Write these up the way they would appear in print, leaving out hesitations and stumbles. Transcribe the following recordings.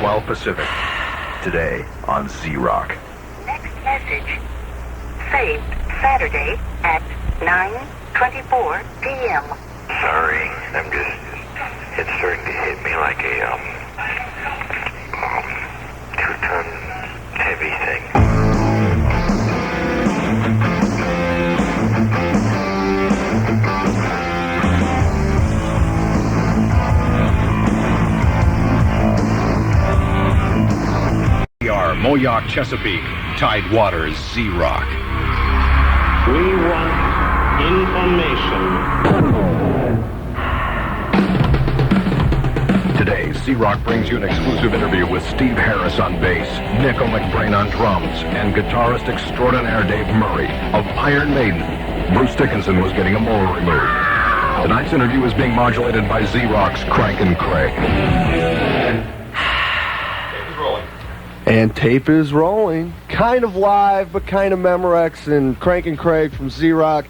12 Pacific. Today on Z-Rock. Next message. Saved Saturday at 9:24 p.m. Sorry, it's starting to hit me like a, 2-ton heavy thing. Moyoc, Chesapeake, Tidewaters, Z-Rock. We want information. Today, Z-Rock brings you an exclusive interview with Steve Harris on bass, Nico McBrain on drums, and guitarist extraordinaire Dave Murray of Iron Maiden. Bruce Dickinson was getting a mole removed. Tonight's interview is being modulated by Z-Rock's Crank and Craig. And tape is rolling. Kind of live, but kind of Memorex and Crank and Craig from Z-Rock.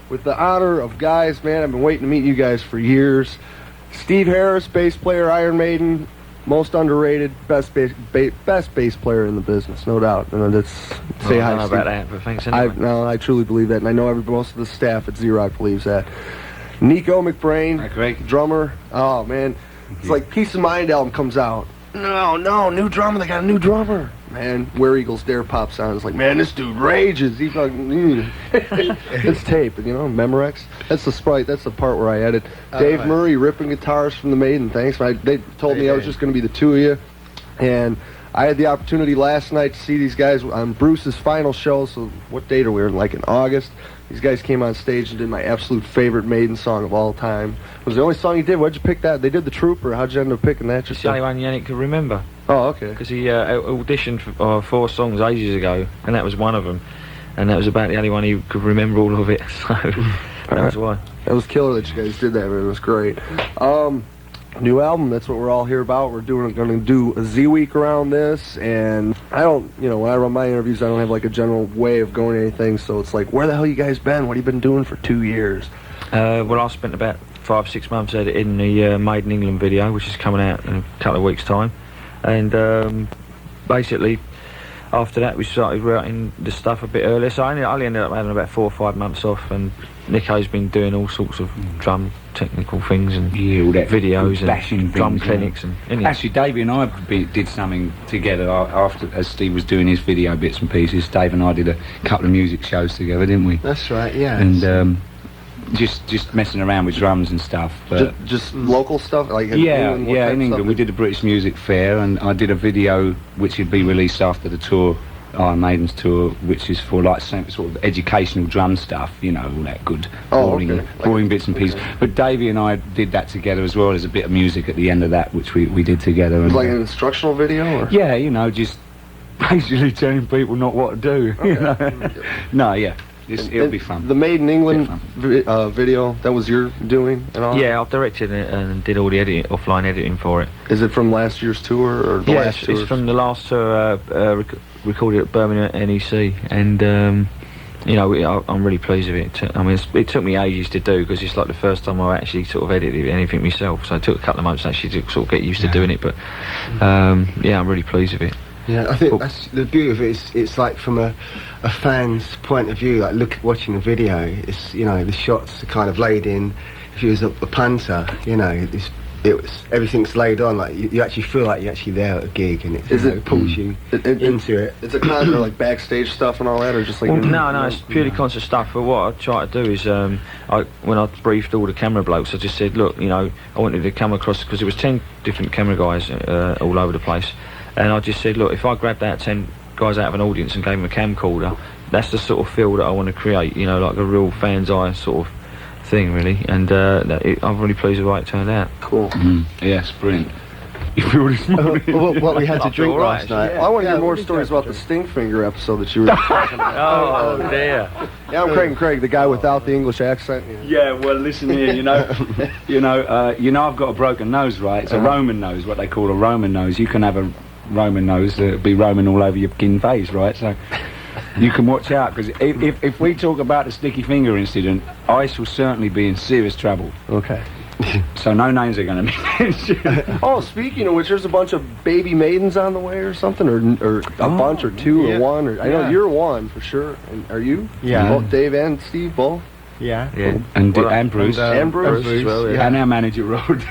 With the honor of guys, man, I've been waiting to meet you guys for years. Steve Harris, bass player, Iron Maiden, most underrated, best bass player in the business, no doubt. And that's say hi, I don't know Steve. about that, but thanks anyway. I truly believe that, and I know most of the staff at Z-Rock believes that. Nico McBrain, Hi, Craig. drummer. Oh man, it's like Peace of Mind album comes out. No, new drummer. They got a new drummer. Man, Where Eagles Dare pops on. It's like, man, this dude rages. He fucking. It's tape, you know, Memorex. That's the sprite. That's the part where I edit. Dave right. Murray ripping guitars from the Maiden. Thanks. They told me I was just going to be the two of you, and I had the opportunity last night to see these guys on Bruce's final show. So what date are we in? Like in August. These guys came on stage and did my absolute favorite Maiden song of all time. It was the only song he did. Why'd you pick that? They did The Trooper. How'd you end up picking that? It's the only one Yannick could remember. Oh, okay. Because he auditioned for 4 songs ages ago, and that was one of them. And that was about the only one he could remember all of it, so that was why. That was killer that you guys did that, man. It was great. New album, that's what we're all here about. We're going to do a Z-Week around this, and I don't, when I run my interviews, I don't have like a general way of going to anything, so it's like, where the hell you guys been? What have you been doing for 2 years? Well, I spent about 5-6 months editing the Maiden England video, which is coming out in a couple of weeks' time. And basically, after that, we started writing the stuff a bit earlier. So I only ended up having about 4 or 5 months off, and Nico's been doing all sorts of drum technical things and all that videos and drum things, clinics and anything. Actually, Davey and I did something together after, as Steve was doing his video bits and pieces. Dave and I did a couple of music shows together, didn't we? That's right, yeah. And just messing around with drums and stuff. But just local stuff, like in England we did a British Music Fair, and I did a video which would be released after the tour, Iron Maiden's tour, which is for like some sort of educational drum stuff, all that good boring bits and pieces. But Davey and I did that together as well. There's a bit of music at the end of that which we did together. And, like an instructional video? Or? Yeah, just basically telling people not what to do. Okay. No, yeah. It'll be fun. The Maiden England video, that was your doing and all? Yeah, I've directed it and did all the offline editing for it. Is it from last year's tour? Or the last tour? It's from the last tour recorded at Birmingham NEC, and I'm really pleased with it. It took me ages to do, because it's like the first time I actually sort of edited anything myself, so it took a couple of months actually to sort of get used to doing it, but I'm really pleased with it. Yeah, I think that's the beauty of it. It's like from a fan's point of view, like watching the video, it's, the shots are kind of laid in. If you was a punter, everything's laid on, like you actually feel like you're actually there at a gig, and it pulls you into it. It's a kind of like backstage stuff and all that, or just like... No, it's purely conscious stuff. But what I try to do is, when I briefed all the camera blokes, I just said, look, I wanted to come across, because there was 10 different camera guys all over the place, and I just said, look, if I grabbed out 10 guys out of an audience and gave them a camcorder, that's the sort of feel that I want to create, like a real fan's eye sort of thing, really. And I'm really pleased with the way it turned out. Cool. Yes, brilliant. You feel this morning? What we had to drink last night. Yeah. I want to hear more stories about the Stinkfinger episode that you were talking about. Oh dear. Yeah, I'm Craig, the guy without the English accent. Yeah, well, listen here, I've got a broken nose, right? It's a Roman nose, what they call a Roman nose. You can have a Roman nose, it'll be Roman all over your fucking face, right? So you can watch out, because if we talk about the sticky finger incident, I shall certainly be in serious trouble. Okay. So no names are going to be mentioned. Oh, speaking of which, there's a bunch of baby Maidens on the way or something, or a bunch, or two, yeah. or one. Or I know Yeah. you're one for sure. And are you? Yeah. Both Dave and Steve, both. Yeah. Yeah. And Bruce. And Bruce Bruce, as well. yeah. And our manager, Rod.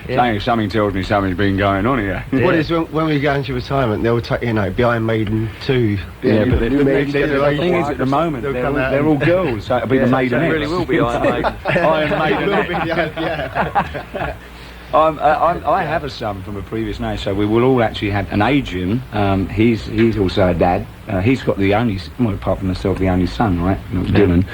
Saying something tells me something's been going on here. What is when we go into retirement, they'll take behind Maiden 2. Yeah, but the new Maiden next The thing is, at the moment, They'll they're come out all girls, so it'll be the Maiden. It really will be Iron Maiden. Iron Maiden. yeah. I have a son from a previous marriage, so we will all actually have an Adrian. He's also a dad. He's got the only, well, apart from myself, the only son, right? Dylan.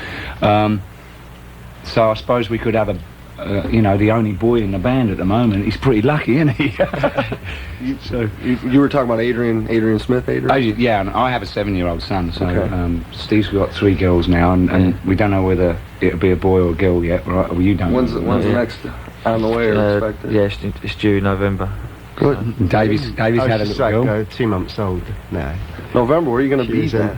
So I suppose we could have the only boy in the band at the moment. He's pretty lucky, isn't he? So you were talking about Adrian Smith, Adrian? Yeah, and I have a 7-year-old son, so Okay. Steve's got 3 girls now, and we don't know whether it'll be a boy or a girl yet, right? Well, you don't. When's the next on the way or expected? Yeah, it's due November. Good. Davy's had a She's little girl. like 2 months old now. November, where are you going to be She's, then?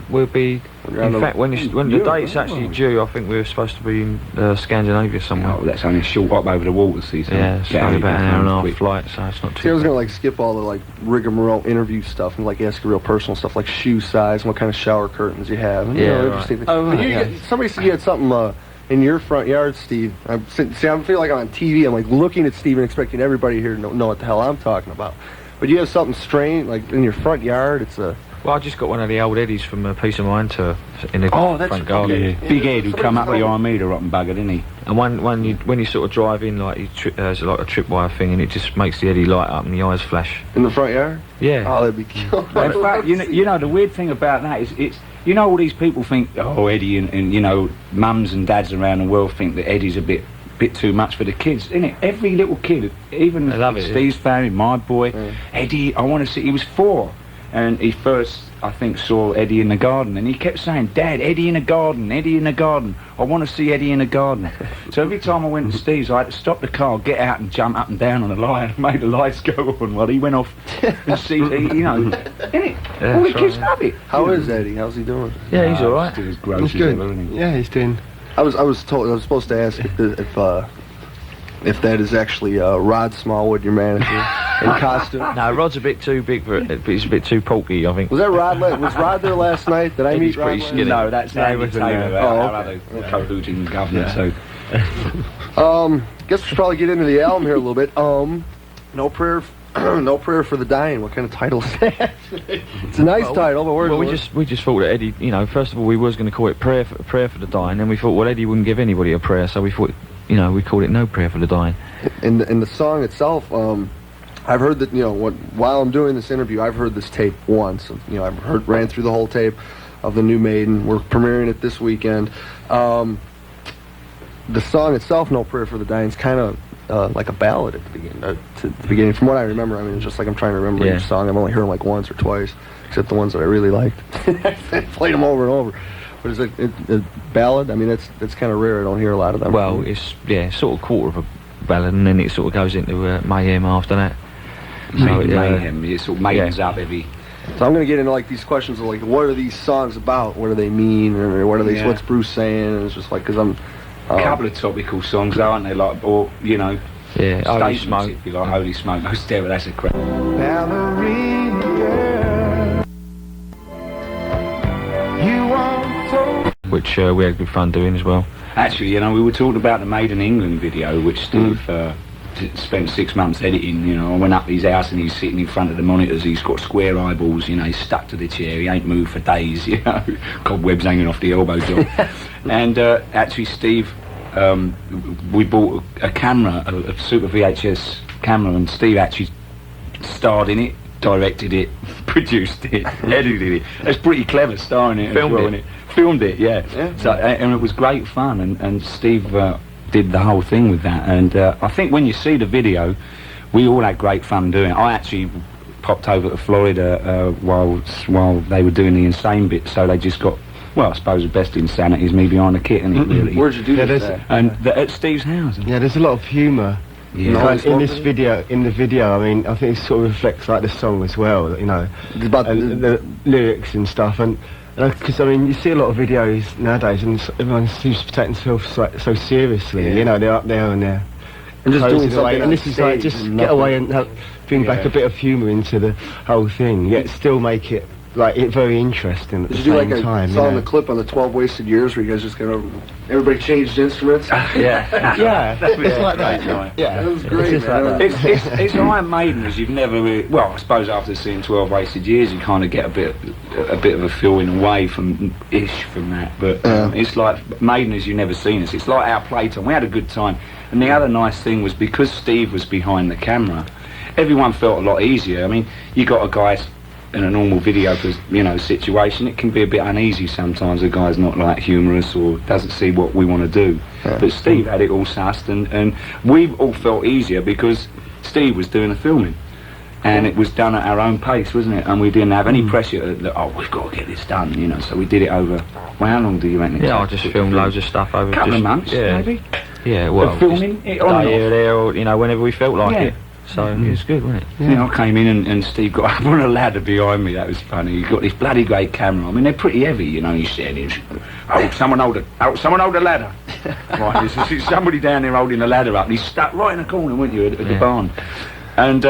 We'll be. You're on In fact, when the Europe, date's actually due, I think we're supposed to be in Scandinavia somewhere. Oh, that's only a short hop over the water, see. So Yeah, it's get only out about an back hour and a home half quick. flight, so it's not too. See, I was bad. gonna skip all the rigmarole interview stuff and ask you real personal stuff like shoe size and what kind of shower curtains you have. And, Yeah, right. interesting things. Oh, But right, somebody said you had something in your front yard, Steve. I feel like I'm on TV. I'm looking at Steve and expecting everybody here to know what the hell I'm talking about. But you have something strange in your front yard. It's a. Well, I just got one of the old Eddies from Peace of Mind tour in the front garden. Yeah. Big Ed who come up behind me, the rotten bugger, didn't he? And when you sort of drive in, there's like a tripwire thing, and it just makes the Eddie light up and the eyes flash. In the front yard? Yeah. Oh, that'd be cool. In fact, you know the weird thing about that is it's all these people think Eddie and mums and dads around the world think that Eddie's a bit too much for the kids, isn't it? Every little kid, even They love it, Steve's family, my boy, Eddie, I want to see. He was 4, and he first, I think, saw Eddie in the garden, and he kept saying, "Dad, Eddie in the garden, Eddie in the garden. I want to see Eddie in the garden." So every time I went to Steve's, I had to stop the car, get out, and jump up and down on the light, and make the lights go on while he went off and see, innit? Yeah, All the that's kids right, love it. How is Eddie? How's he doing? Yeah, he's all right. Still as gross He's as good. ever, isn't he? Yeah, he's doing. I was supposed to ask if that is actually Rod Smallwood, your manager, in costume. No, Rod's a bit too big for it. But he's a bit too bulky, I think. Was that Rod? Was Rod there last night? Did I He's meet Rod? pretty last skinny. No, that's Yeah, he Andy wasn't Taylor, there. our Oh, other co-hooting governor. So Guess we should probably get into the album here a little bit. No prayer, no prayer for the dying. What kind of title is that? It's a nice title, but Well, we just thought that Eddie, first of all, we was going to call it prayer for the dying. Then we thought, well, Eddie wouldn't give anybody a prayer, so we thought, we called it No Prayer for the Dying. in the song itself. I've heard that while I'm doing this interview, I've heard this tape once. I've ran through the whole tape of the new Maiden. We're premiering it this weekend. The song itself, No Prayer for the Dying, is kind of like a ballad at the beginning. From what I remember, it's just like I'm trying to remember each song. I've only heard them like once or twice, except the ones that I really liked. I played them over and over. But is it a ballad? That's kind of rare. I don't hear a lot of them. Well, it's sort of quarter of a ballad, and then it sort of goes into mayhem after that. mayhem. It sort of mayhems up every. So I'm going to get into these questions of what are these songs about? What do they mean? Or what are they? What's Bruce saying? And it's just because I'm. A couple of topical songs, aren't they? Like, or Holy statements, Smoke. if you like, Holy Smoke. Most there, that's a crap. Which we had good fun doing as well. Actually, we were talking about the Maiden England video, which Steve spent 6 months editing. I went up to his house and he's sitting in front of the monitors. He's got square eyeballs. He's stuck to the chair. He ain't moved for days. Cobwebs hanging off the elbow joint. And actually, Steve, we bought a camera, a Super VHS camera, and Steve actually starred in it, directed it, produced it, edited it. It's pretty clever, starring in it. Filmed it. Filmed it, yeah. So, and it was great fun, and Steve did the whole thing with that. And I think when you see the video, we all had great fun doing it. I actually popped over to Florida while they were doing the insane bit, so they just got. Well, I suppose the best insanity is me behind the kit, and it really. Where'd you do this? And at Steve's house. Yeah, there's a lot of humour. Yeah. In this video, I think it sort of reflects the song as well. About and the lyrics and stuff, and Because I mean, you see a lot of videos nowadays, and everyone seems to take themselves so seriously. You know, they're up there and they're And just doing away. something And this is like just get away and bring back a bit of humour into the whole thing, yet still make it like very interesting at the Did you do same like time. saw in the clip on the 12 Wasted Years where you guys just kind of everybody changed instruments? Yeah, it's like that. Yeah, That was great, it's just man. like that. It's Iron Maiden as you've never really, well, I suppose after seeing 12 Wasted Years you kind of get a bit of a feeling away from that, but it's like Maiden as you've never seen us. It's like our playtime. We had a good time, and the other nice thing was because Steve was behind the camera, everyone felt a lot easier. I mean, you got a guy in a normal video situation, it can be a bit uneasy sometimes. A guy's not like humorous or doesn't see what we want to do. But Steve had it all sussed, and we all felt easier because Steve was doing the filming, and it was done at our own pace, wasn't it? And we didn't have any pressure that, we've got to get this done, So we did it over. Well, how long do you reckon it Yeah, I took? just filmed loads of stuff over Couple just, of months, maybe. Yeah, well, filming it on and day here off. or there, or whenever we felt like Yeah. it. So it was good, wasn't it? Yeah, I came in and Steve got up on a ladder behind me. That was funny. He got this bloody great camera. I mean, they're pretty heavy, He said, someone hold a ladder." Right, there's somebody down there holding a ladder up. And he's stuck right in the corner, weren't you, at the barn? And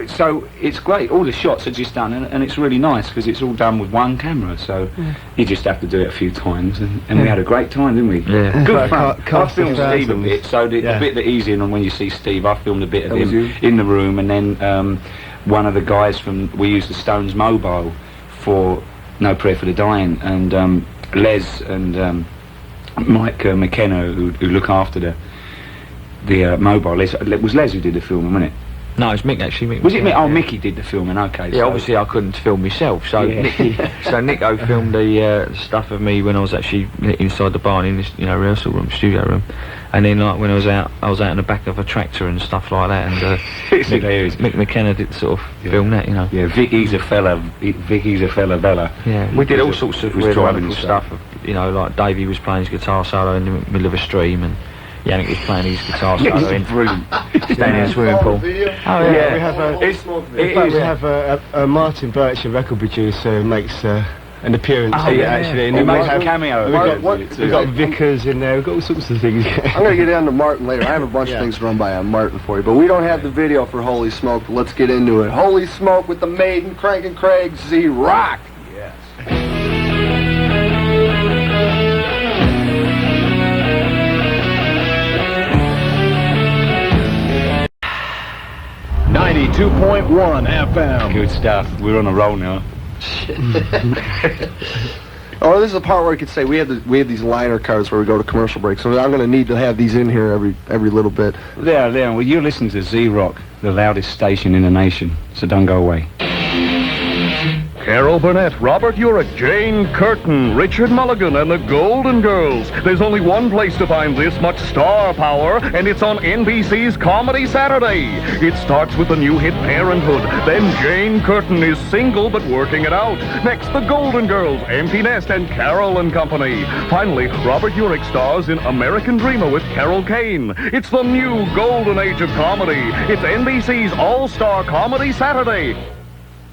so it's great. All the shots are just done, and it's really nice because it's all done with one camera. So you just have to do it a few times, and we had a great time, didn't we? Yeah. Good fun. I Cast filmed of Steve a thousands. bit, so the bit that he's in, and when you see Steve, I filmed a bit of That was him in the room, and then one of the guys we used the Stones mobile for No Prayer for the Dying, and Les and Mike McKenna who look after the mobile. It was Les who did the filming, wasn't it? No, it's Mick actually. Mick Was it Mick? McKenna, Oh, yeah. Mickey did the filming. Okay. Yeah, so- obviously I couldn't film myself, so Yeah. Nico filmed the stuff of me when I was actually inside the barn in this, rehearsal room, studio room, and then like when I was out in the back of a tractor and stuff like that, and It's hilarious. Mick McKenna did sort of film that, Yeah, Vicky's a fella Bella. Yeah, we did all sorts of was weird, driving wonderful himself. stuff. Like Davey was playing his guitar solo in the middle of a stream, and Yannick was playing his guitar solo in Brilliant. standing in a swimming pool. We have a Martin Birch, a record producer, who makes an appearance here actually. And He we makes a have- cameo. We've got Vickers in there, we've got all sorts of things. I'm going to get into Martin later. I have a bunch of things to run by on Martin for you, but we don't have the video for Holy Smoke, but let's get into it. Holy Smoke with the Maiden, Crank and Craig, Z-Rock. 92.1 FM. Good stuff. We're on a roll now. Oh, this is the part where I could say we have these liner cards where we go to commercial breaks, so I'm going to need to have these in here every little bit. There. Well, you're listening to Z-Rock, the loudest station in the nation, so don't go away. Carol Burnett, Robert Urich, Jane Curtin, Richard Mulligan, and the Golden Girls. There's only one place to find this much star power, and it's on NBC's Comedy Saturday. It starts with the new hit Parenthood. Then Jane Curtin is single but working it out. Next, the Golden Girls, Empty Nest, and Carol and Company. Finally, Robert Urich stars in American Dreamer with Carol Kane. It's the new golden age of comedy. It's NBC's All-Star Comedy Saturday.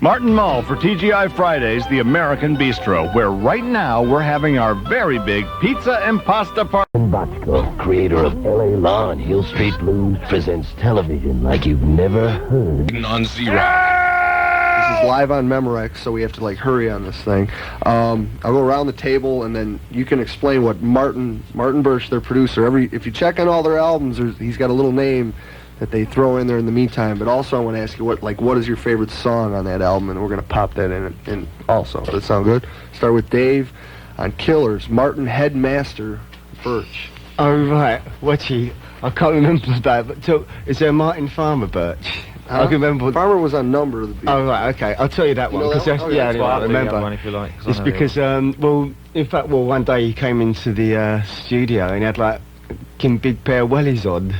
Martin Mull for TGI Fridays, the American Bistro, where right now we're having our very big pizza and pasta party. Botchko, creator of L.A. Law and Hill Street Blues, presents television like you've never heard. On Z-Rock. This is live on Memorex, so we have to hurry on this thing. I'll go around the table, and then you can explain what Martin Birch, their producer. If you check on all their albums, he's got a little name that they throw in there in the meantime. But also, I want to ask you what is your favorite song on that album, and we're gonna pop that in also. Does that sound good? Start with Dave on Killers. Martin Headmaster Birch. Oh right, I can't remember that, but is there Martin Farmer Birch? I can remember. Farmer was on Number. Oh right, okay, I'll tell you that one, know because that one? yeah, That's I One remember. if you like. 'cause I It's know the because, in fact, one day he came into the studio and he had fucking big pair of wellies on.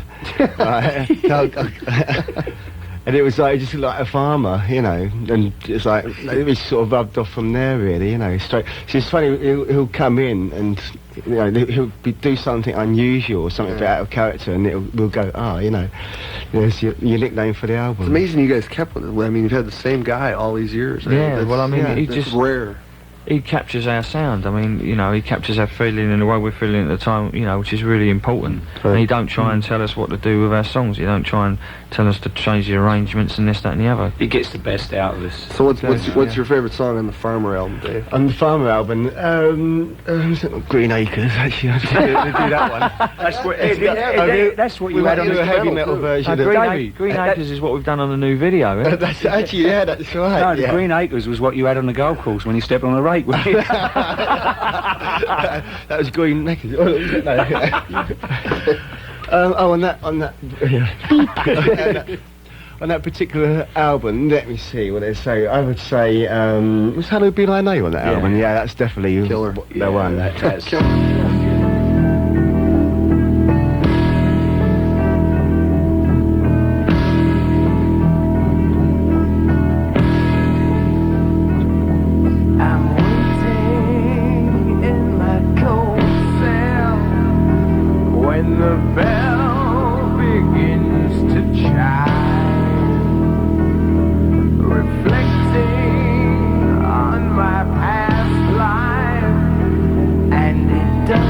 And it was just like a farmer, and it's it was sort of rubbed off from there, really, straight. So it's funny, he'll come in and, he'll do something unusual or something a bit out of character, and we'll go, there's your nickname for the album. It's amazing you guys kept with it. I mean, you've had the same guy all these years. Yeah, well, I mean, he that's just rare. he captures our sound. I mean, you know, he captures our feeling in the way we're feeling at the time, you know, which is really important. And he don't try and tell us what to do with our songs. He don't try and tell us to change the arrangements and this, that and the other. He gets the best out of us. So what's your favourite song on the Farmer album, Dave? On the Farmer album, Green Acres, actually. I do that one. That's what you had on the heavy metal version of Green Acres is what we've done on the new video, eh? That's actually, yeah, that's right. No, the Green Acres was what you had on the golf course when you stepped on a rake. That was Green Acres. On that particular album, let me see what they say. I would say, was Hello Be Like No on that album? Yeah, that's definitely Killer. The one. That's Reflecting on my past life, and it does.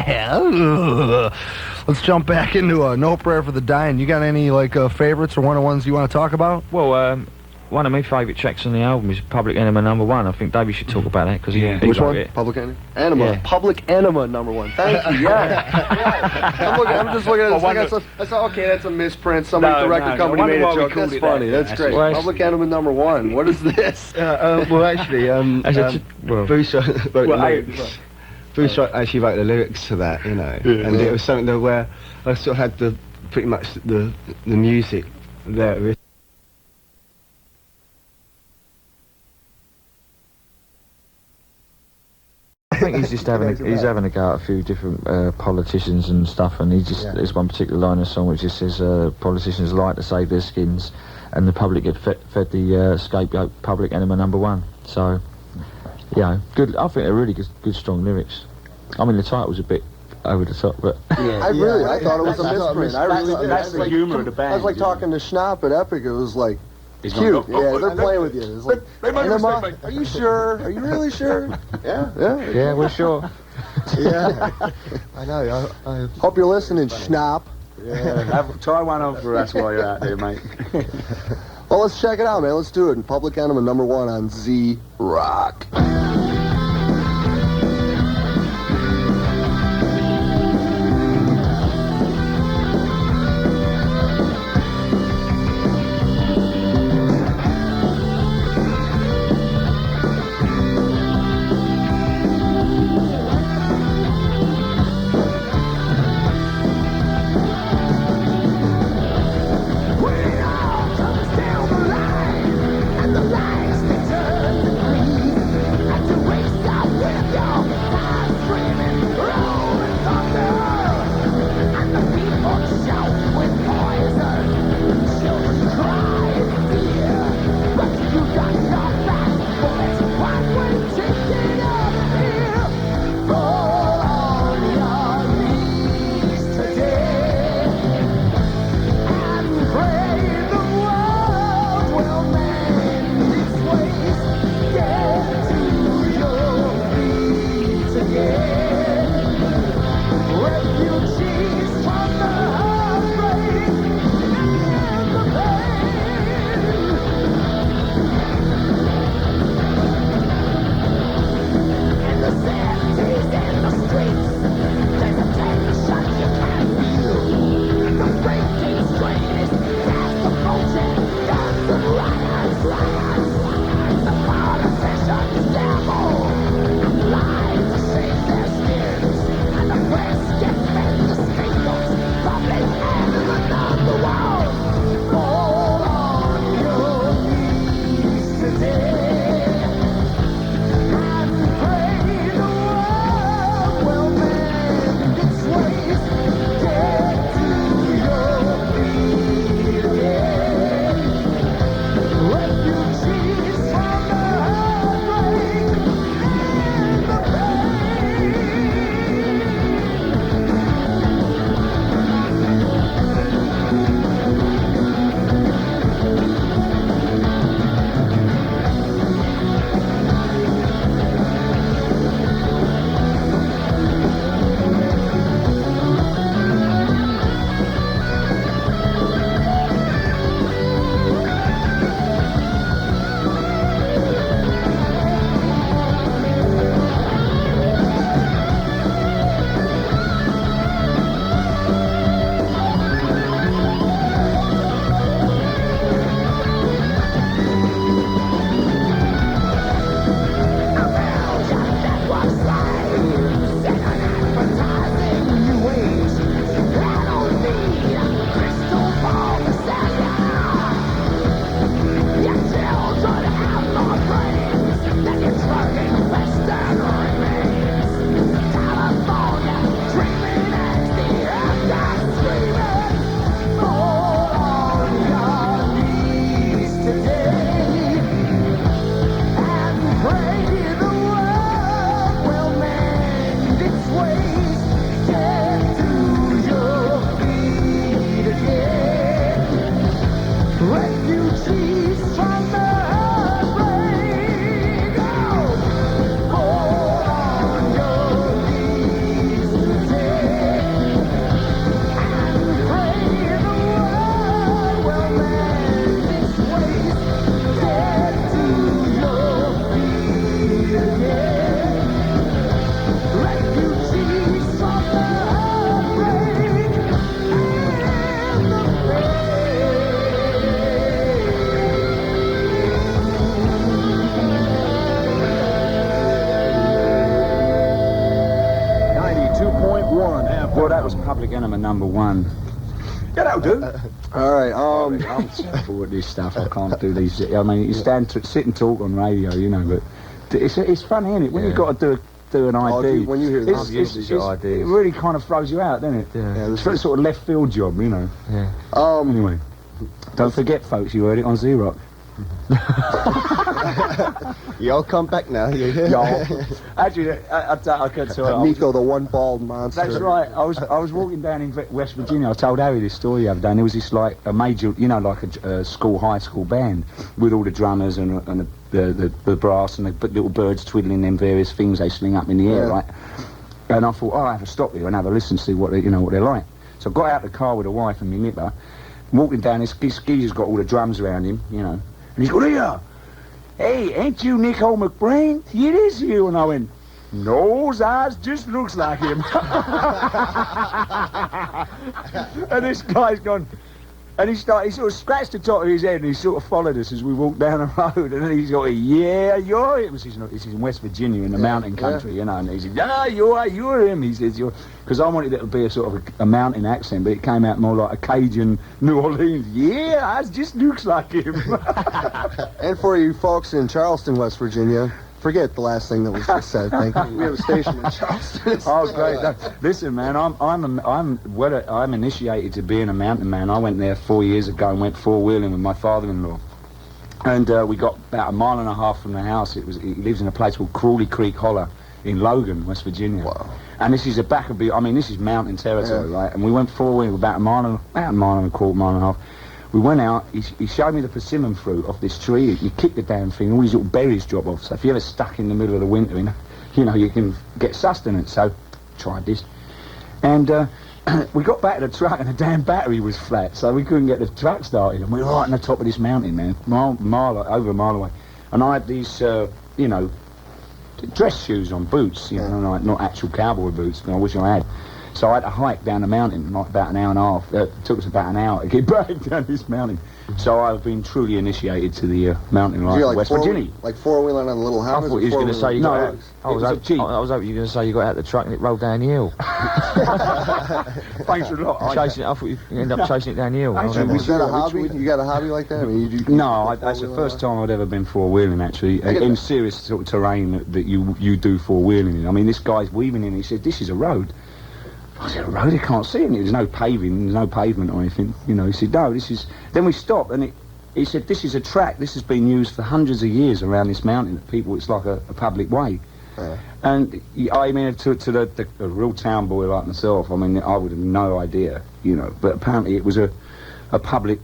Yeah. Let's jump back into No Prayer for the Dying. You got any favorites or one of the ones you want to talk about? Well, one of my favourite tracks on the album is Public Enema #1. I think Davey should talk about that because he Which wrote one? it. Public Enema? Enema. Yeah. Public Enema #1. Thank you. Yeah. I'm just looking at this. I saw, okay, that's a misprint. Somebody at the record company made a joke. That's funny. That's great. Public Enema #1. What is this? Well, actually, Bruce wrote the lyrics. Bruce actually wrote the lyrics to that, you know, and it was something that where I sort of had pretty much the music there. I think he's just having a go at a few different politicians and stuff, and there's one particular line in the song which just says politicians like to save their skins, and the public get fed the scapegoat Public Enema #1. So, good. I think they're really good strong lyrics. I mean, the title was a bit over the top, but I thought it was a misprint. I really did. That's the humour of the band. I was like talking to Schnapp at Epic. It was like cute. Yeah, they're playing with you. It's like, Enema, are you sure? Are you really sure? Yeah. yeah, we're sure. Yeah, I know. I Hope you're listening, Schnapp. Try one on for us while you're out there, mate. Well, let's check it out, man. Let's do it. Public Enema #1 on Z-Rock. Understand the line and the lights they turn to green. was Public Enema #1. Yeah, that'll do. All right. I'm terrible at this stuff. I can't do these. I mean, you sit and talk on radio, you know, but it's funny, isn't it? When you've got to do an ID. When you hear this, it really kind of throws you out, doesn't it? Yeah. It's a sort of left field job, you know. Yeah. Anyway, don't forget, folks, you heard it on Z-Rock. Y'all come back now. Y'all. Actually, I could tell you. Nico, the one bald monster. That's right. I was walking down in West Virginia. I told Harry this story the other day, and there was this like a major, you know, like a high school band with all the drummers and the brass and the little birds twiddling them various things they sling up in the air, right? And I thought, I have to stop here and have a listen to see what they're like. So I got out of the car with the wife and my nipper, walking down. This geezer's got all the drums around him, you know, and he's going, "Here, hey, ain't you Nico McBrain? It is you." And I went, "No, Zaz, just looks like him." And this guy's gone, and he sort of scratched the top of his head and he sort of followed us as we walked down the road. And then he's got, "Yeah, you're him." This is in West Virginia in the mountain country, you know. And he said, "Yeah, you're him." He says, "You're," because I wanted it to be a sort of a mountain accent, but it came out more like a Cajun New Orleans. "Yeah, that just looks like him." And for you folks in Charleston, West Virginia, forget the last thing that was just said. Thank you. We have a station in Charleston. Oh, great! Listen, man, I'm initiated to being a mountain man. I went there 4 years ago and went four-wheeling with my father-in-law, and we got about 1.5 miles from the house. He lives in a place called Crawley Creek Holler in Logan, West Virginia. Wow. And this is the back of this is mountain territory, right? And we went four-wheeling about a mile and a quarter, 1.5 miles. We went out, he showed me the persimmon fruit off this tree. You kick the damn thing, all these little berries drop off. So if you're ever stuck in the middle of the winter, you know, you can get sustenance. So, tried this. And we got back to the truck and the damn battery was flat, so we couldn't get the truck started. And we were right on the top of this mountain, man, over a mile away. And I had these, you know, dress shoes on, boots, you know, like not actual cowboy boots, but I wish I had. So I had to hike down the mountain, like about an hour and a half. It took us about an hour to get back down this mountain. So I've been truly initiated to the mountain life of West Virginia. Like four-wheeling on a little house? I thought you was going to say you got out. I was hoping you were going to say you got out the truck and it rolled down the hill. Thanks a lot. I thought you end up chasing it down the hill. Was that a hobby? You got a hobby like that? I mean, that's the first time I'd ever been four-wheeling, actually, in serious sort of terrain that you do four-wheeling in. I mean, this guy's weaving in, he said, "This is a road." I said, "A road? I can't see it. There's no paving, there's no pavement or anything." You know, he said, "No, this is..." Then we stopped and he said, "This is a track. This has been used for hundreds of years around this mountain. It's like a public way." And I mean, to the real town boy like myself, I mean, I would have no idea, you know. But apparently it was a public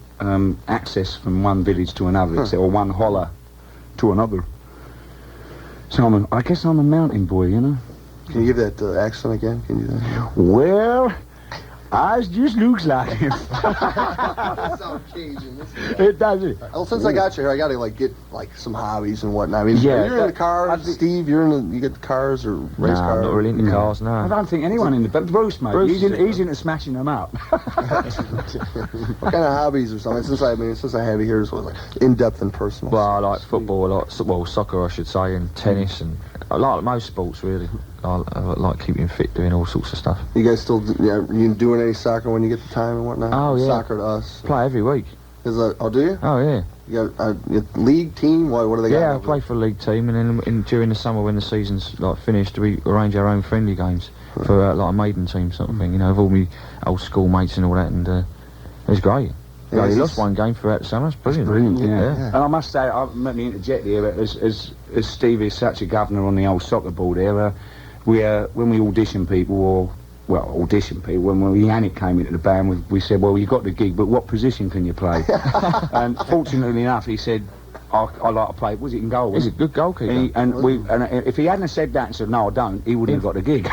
access from one village to another, or one holler to another. So I guess I'm a mountain boy, you know. Can you give that accent again? Can you do that? Well, ours just looks like him. Sounds Cajun. It doesn't. Well, since I got you here, I got to get some hobbies and whatnot. I mean, you're in the cars, Steve. You get the cars or race cars? I'm not really into cars. No. I don't think anyone in the Bruce, mate. He's into smashing them up. What kind of hobbies or something? Since I have you here, it's like in-depth and personal. Well, I like football a lot. Well, soccer, I should say, and tennis, and I like most sports really. I like keeping fit, doing all sorts of stuff. You guys still you doing any soccer when you get the time and whatnot? Oh yeah. Soccer to us. Play every week. Do you? Oh yeah. You got a league team? What do they got? Yeah, I play for a league team, and then during the summer when the season's like finished, we arrange our own friendly games for like a Maiden team sort of thing. You know, with all my old school mates and all that, and it was great. We only lost one game throughout the summer. It's brilliant. Yeah. And I must say, let me interject here, as Steve is such a governor on the old soccer board here, when we audition people, when Yannick came into the band, we said, "Well, you got the gig, but what position can you play?" And fortunately enough, he said, I like to play. Was it in goal? He's a good goalkeeper. And if he hadn't said that and said, "No, I don't," he wouldn't have got the gig.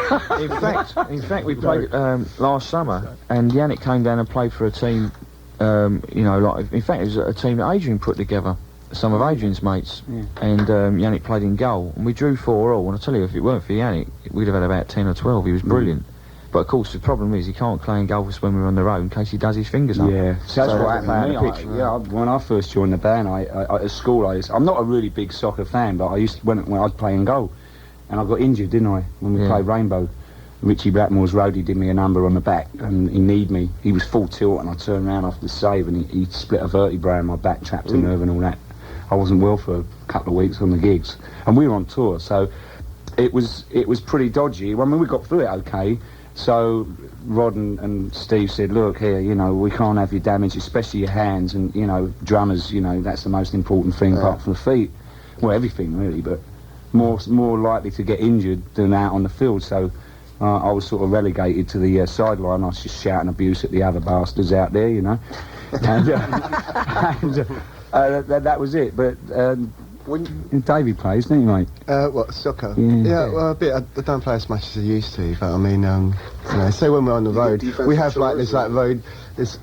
in fact, we played last summer, and Yannick came down and played for a team. You know, like in fact, it was a team that Adrian put together. Some of Adrian's mates, and Yannick played in goal, and we drew 4-4. And I tell you, if it weren't for Yannick, we'd have had about 10 or 12. He was brilliant. But of course, the problem is he can't play in goal when we're on the road in case he does his fingers up. Yeah, so that's what happened to me. When I first joined the band, I at school, I'm not a really big soccer fan, but I used to, when I'd play in goal, and I got injured, didn't I, when we played Rainbow. Richie Blackmore's roadie did me a number on the back, and he kneed me. He was full tilt, and I turned around after the save, and he split a vertebrae in my back, trapped a nerve and all that. I wasn't well for a couple of weeks on the gigs, and we were on tour, so it was pretty dodgy. I mean, we got through it okay. So Rod and Steve said, look here, you know, we can't have you damaged, especially your hands, and you know, drummers, you know, that's the most important thing apart from the feet. Well, everything really, but more likely to get injured than out on the field. So I was sort of relegated to the sideline. I was just shouting abuse at the other bastards out there, you know. And, that was it. But Davey plays, don't you, mate? What, soccer? Yeah, well, a bit. I don't play as much as I used to, but I mean, you know, say when we're on the road, we have like we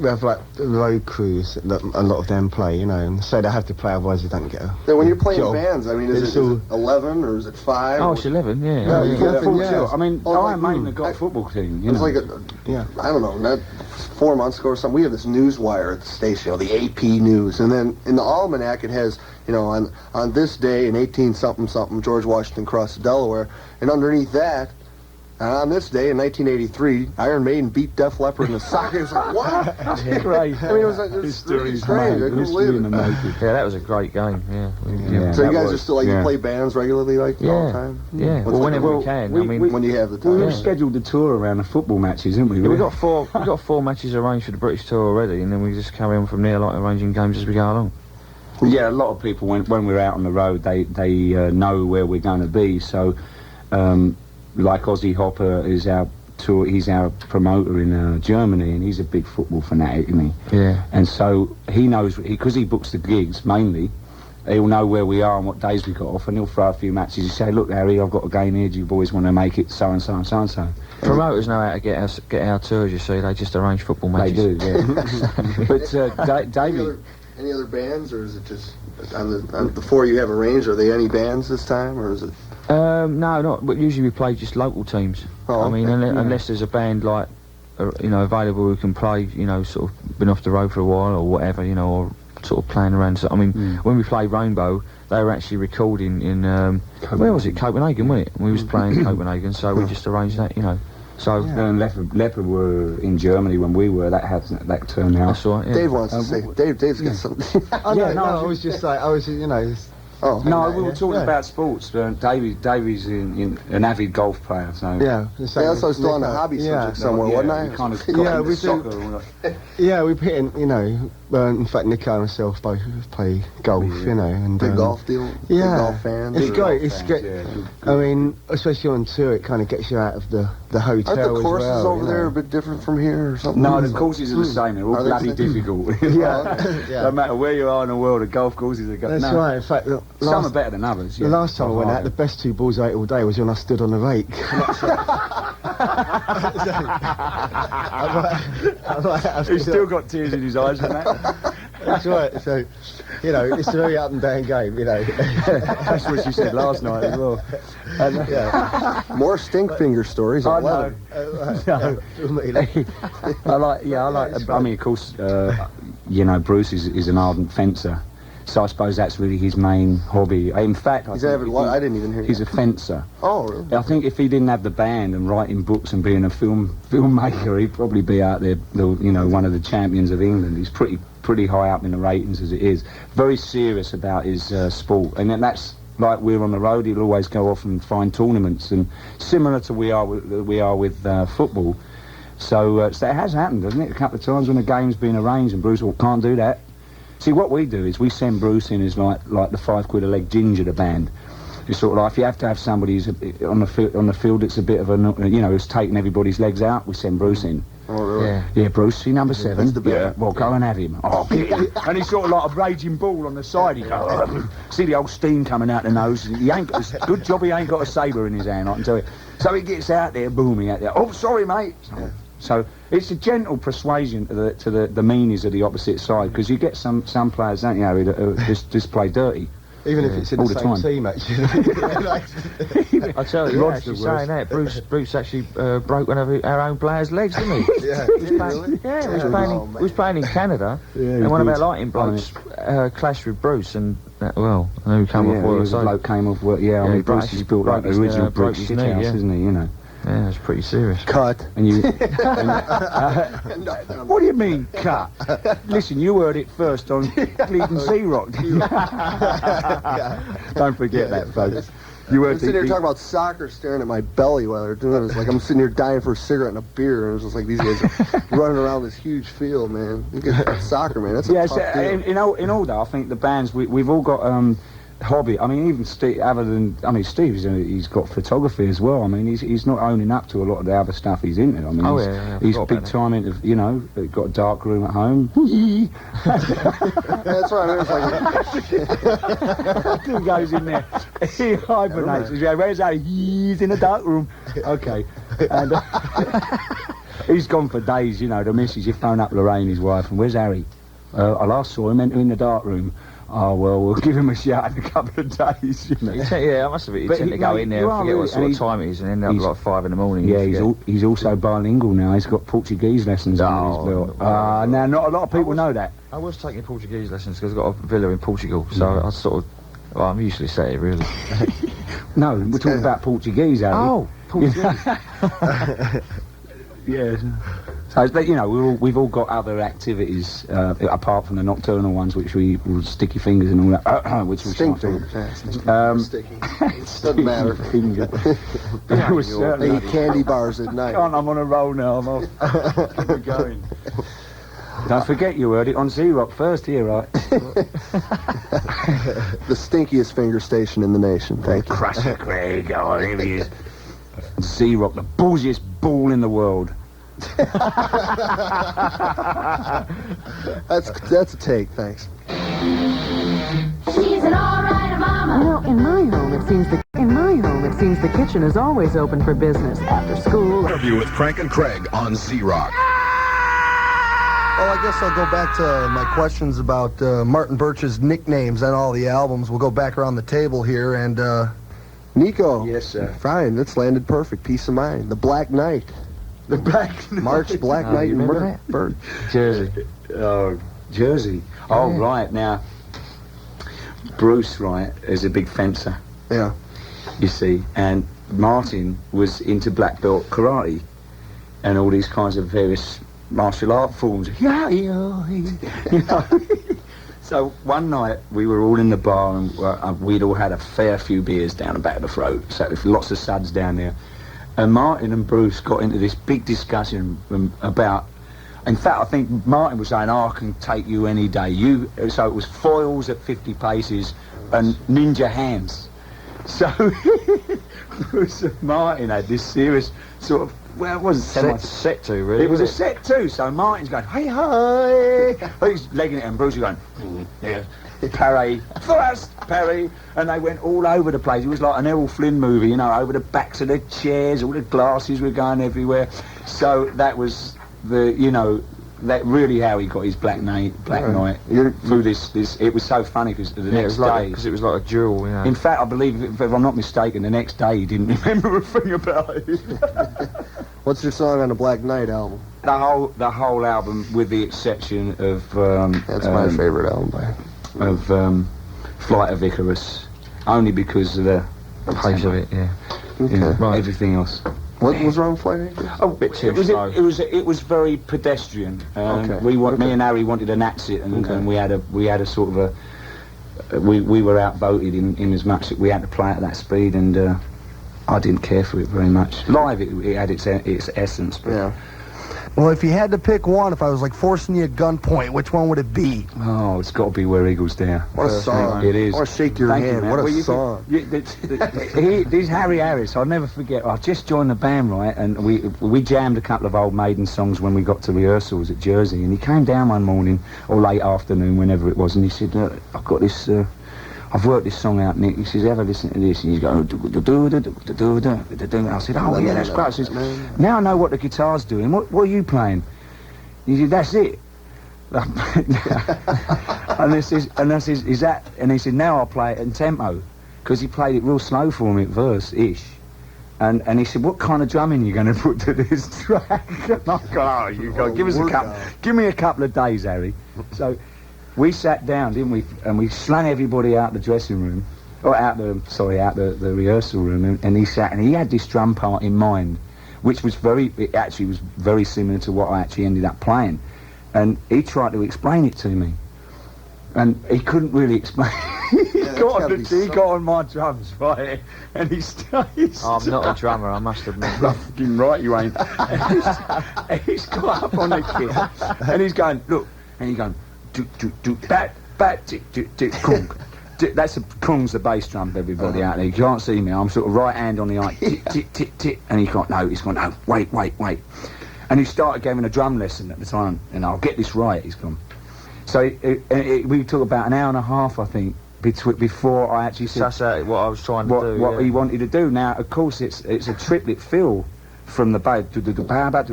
have like road crews that a lot of them play, you know, and so they have to play, otherwise they don't get a Yeah, when you're playing job. bands, I mean, is it 11 or is it 5? Oh, it's 11, yeah. Yeah, you get a full yeah. tilt. I mean, Like, Maiden have got a football team, you It's know. like I don't know, not 4 months ago or something. We have this news wire at the station, you know, the AP News, and then in the almanac it has, you know, on this day in 18 something something, George Washington crossed Delaware, and underneath that, on this day in 1983, Iron Maiden beat Def Leppard in the soccer. It's like, what? That's great. I mean, it was History's great. I made. couldn't History believe in the it. making. Yeah, that was a great game, yeah. Yeah, So you that guys was- are still like, you play bands regularly, like, all the time? Yeah, What's well, like whenever the- we can. we- I mean, when you have the We time. scheduled the tour around the football matches, didn't we? yeah, we got four matches arranged for the British tour already, and then we just carry on from there, like arranging games as we go along. Yeah, a lot of people, when we're out on the road, they know where we're going to be. So, like Ozzy Hopper is our tour, he's our promoter in Germany, and he's a big football fanatic, isn't he? Yeah. And so he knows, because he books the gigs mainly, he'll know where we are and what days we got off, and he'll throw a few matches. He'll say, look, Harry, I've got a game here, do you boys want to make it so and so and so and so? Promoters know how to get our tours, you see, they just arrange football They matches. do, yeah. But Davey... Any other bands, or is it just on the 4 you have arranged? Are they any bands this time, or is it? No, not. But usually we play just local teams. Oh, I mean, okay. unless there's a band like, you know, available who can play, you know, sort of been off the road for a while or whatever, you know, or sort of playing around. So, I mean, when we played Rainbow, they were actually recording in where was it? Copenhagen, wasn't it? And we was playing Copenhagen, so we just arranged that, you know. So And Leopard were in Germany when we were. That turned out. that's all right. Yeah. Dave wants to say. Dave's got something. I was just like, you know. Oh, No, we were talking yeah. about sports. Davey's in an avid golf player, so Yeah, that's I was still on the hobby subject somewhere, wasn't I? we kind of Yeah, got we into do. soccer. Or Yeah, we put in, you know, in fact, Nico and myself both play golf, you know, and Big golf deal. Big yeah, golf fans. it's or- great. It's fans, great. yeah, good. I mean, especially on tour, it kind of gets you out of the hotel. Aren't the courses as well, over you there know. a bit different from here or something? No, the courses are the same. They're all Are they bloody the same? difficult. Yeah. No matter where you are in the world, the golf courses are. That's right. In fact, Some are better than others. the last time I went out, the best 2 balls I ate all day was when I stood on the rake. He's still got tears in his eyes from that. That's right. So, you know, it's a very up and down game. You know. That's what she said last night as well. And, Yeah. More stink finger stories. I at 11. know. I like. I mean, of course, you know, Bruce is an ardent fencer, so I suppose that's really his main hobby. In fact, He's avid. I didn't even hear. he's a fencer. Oh, really? I think if he didn't have the band and writing books and being a filmmaker, he'd probably be out there, you know, one of the champions of England. He's pretty high up in the ratings as it is. Very serious about his sport, and then that's like we're on the road. He'll always go off and find tournaments, and similar to we are with football. So it has happened, hasn't it? A couple of times when a game's been arranged and Bruce can't do that. See, what we do is we send Bruce in as like the £5 a leg ginger, the band. It's sort of like if you have to have somebody who's on the field that's a bit of a, you know, who's taking everybody's legs out, we send Bruce in. Oh, really? Yeah. Yeah, Bruce, see number 7. He's the best. Yeah, well, go and have him. Oh, get him. And he's sort of like a raging bull on the side. He goes, see the old steam coming out the nose. He ain't got, good job he ain't got a sabre in his hand, I can tell you. So he gets out there, booming out there. Oh, sorry, mate. So it's a gentle persuasion to the meanies of the opposite side, because you get some players, don't you, Harry, that just play dirty. Even if it's in All the the same time. team, actually. I tell you, Rod's actually the worst. saying that, Bruce actually broke one of our own players' legs, didn't he? Yeah. He was playing in Canada, and one of our lighting blokes clashed with Bruce, and I know he came off Yeah, work. the bloke came off work. Yeah, I mean, Bruce has built like broke his, original broke British his shit knee, house, yeah. isn't he? You know. Yeah, it's pretty serious. Cut. And you... what do you mean, cut? Listen, you heard it first on Bleeding Z-Rock. Don't forget that, folks. You I'm heard sitting here talking about soccer, staring at my belly while they're doing it. It's like I'm sitting here dying for a cigarette and a beer, and it's just like these guys are running around this huge field, man. You get soccer, man. That's a tough deal. In all that, I think the bands we've all got hobby. I mean, even Steve. Steve he's got photography as well. I mean, he's not owning up to a lot of the other stuff he's into. I mean, he's big time into. You know, got a dark room at home. That's right. I mean, it's like He goes in there. He hibernates. He's like, where's Harry? He's in a dark room. Okay. And, he's gone for days, you know. The missus, you phone up Lorraine, his wife, and where's Harry? I last saw him in the dark room. Oh, well, we'll give him a shout in a couple of days, you know. Yeah, I must admit, you tend to go in there and forget what sort of time it is and end up like 5 in the morning. Yeah, he's also bilingual now. He's got Portuguese lessons under his belt. Now, not a lot of people know that. I was taking Portuguese lessons because I've got a villa in Portugal, so I sort of... Well, I'm useless at it, really. No, we're talking about Portuguese, Harry. Oh, Portuguese. Yeah. So, you know, we've all got other activities apart from the nocturnal ones, which we will sticky fingers and all that, which we stink fingers. Sticky. Doesn't matter. Finger. I eat candy bars at night. I'm on a roll now. I'm off. Keep it going. Don't forget you heard it on Z-Rock first here, right? The stinkiest finger station in the nation. Thank you. Crusher Craig, oh, here he is. Z-Rock, the ballsiest ball in the world. That's a take, thanks. She's an all-right mama. Well, in my home it seems the kitchen is always open for business after school. Interview with Frank and Craig on Z-Rock. Well, I guess I'll go back to my questions about Martin Birch's nicknames on all the albums. We'll go back around the table here, and Nico. Yes, sir. Fine, that's landed perfect. Peace of mind. The Black Knight. The Black Knight. March Black Knight and Birch. Jersey. Jersey. Oh, right. Now, Bruce, right, is a big fencer. Yeah. You see, and Martin was into black belt karate and all these kinds of various martial art forms. Yeah, you know. So one night we were all in the bar and we'd all had a fair few beers down the back of the throat. So there's lots of suds down there. And Martin and Bruce got into this big discussion about... In fact, I think Martin was saying, I can take you any day. So it was foils at 50 paces and ninja hands. So Bruce and Martin had this serious sort of... Well, it wasn't set to, really. It was a set to, so Martin's going, hey, hi. He's legging it, and Bruce is going, yeah, parry, thrust, parry. And they went all over the place. It was like an Errol Flynn movie, you know, over the backs of the chairs, all the glasses were going everywhere. So that was the, you know, that really how he got his Black Knight through this. It was so funny because the next day... Because it was like a duel, you know. In fact, I believe, if I'm not mistaken, the next day he didn't remember a thing about it. What's your song on the Black Knight album? The whole album, with the exception of... That's my favourite album by... Of Flight of Icarus, only because of the pace of it, yeah. Okay. You know, right. Everything else. What was wrong with Flight of Icarus? Oh, a bit too slow. It was very pedestrian. Okay. Me and Harry wanted an Axit, and we had a sort of a... We were outvoted in as much that we had to play at that speed, and I didn't care for it very much. Live, it had its essence. But yeah. Well, if you had to pick one, if I was like forcing you at gunpoint, which one would it be? Oh, it's got to be Where Eagles Dare. What a song. It is. I want to shake your hand. You, what a song. This Harry Harris, I'll never forget. I just joined the band, right, and we jammed a couple of old Maiden songs when we got to rehearsals at Jersey, and he came down one morning, or late afternoon, whenever it was, and he said, I've got this... I've worked this song out, Nick. He says, ever listen to this? And he's going, I said, oh, yeah, that's great. I says, now I know what the guitar's doing. What are you playing? He said, that's it. and I says, is that... And he said, now I'll play it in tempo. Because he played it real slow for me at verse-ish. And he said, what kind of drumming are you going to put to this track? And I go, give me a couple of days, Harry. So... We sat down, didn't we? And we slung everybody out the dressing room, or out the rehearsal room. And he sat, and he had this drum part in mind. which was it actually was very similar to what I actually ended up playing. And he tried to explain it to me, and he couldn't really explain. He got on my drums, right, and he started. I'm not a drummer, I must admit. Fucking right, you ain't. And he's got up on the kit, and he's going, look, and he's going, do, bat, tick, kung. That's kung's the bass drum, everybody out there. You can't see me. I'm sort of right hand on the eye, tick, and he's gone, no, wait. And he started giving a drum lesson at the time, and I'll get this right, he's gone. So we took about an hour and a half, I think, before I actually said... That's what I was trying to do, What he wanted to do. Now, of course, it's a triplet fill from the bass. Do-do-do-ba-ba,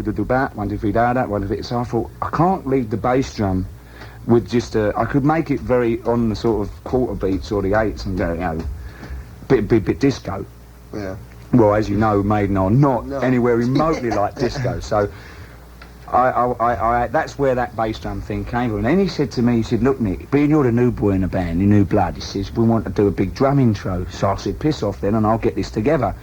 1, 2, 3, da-da, 1, 2, 3. So I thought, I can't leave the bass drum with just I could make it very on the sort of quarter beats or the eights and go, you know, bit disco. Yeah. Well, as you know, Maiden are not anywhere remotely like disco, so I that's where that bass drum thing came from. And then he said to me, he said, look, Nick, being you're the new boy in the band, the new blood, he says, we want to do a big drum intro. So I said, piss off then, and I'll get this together.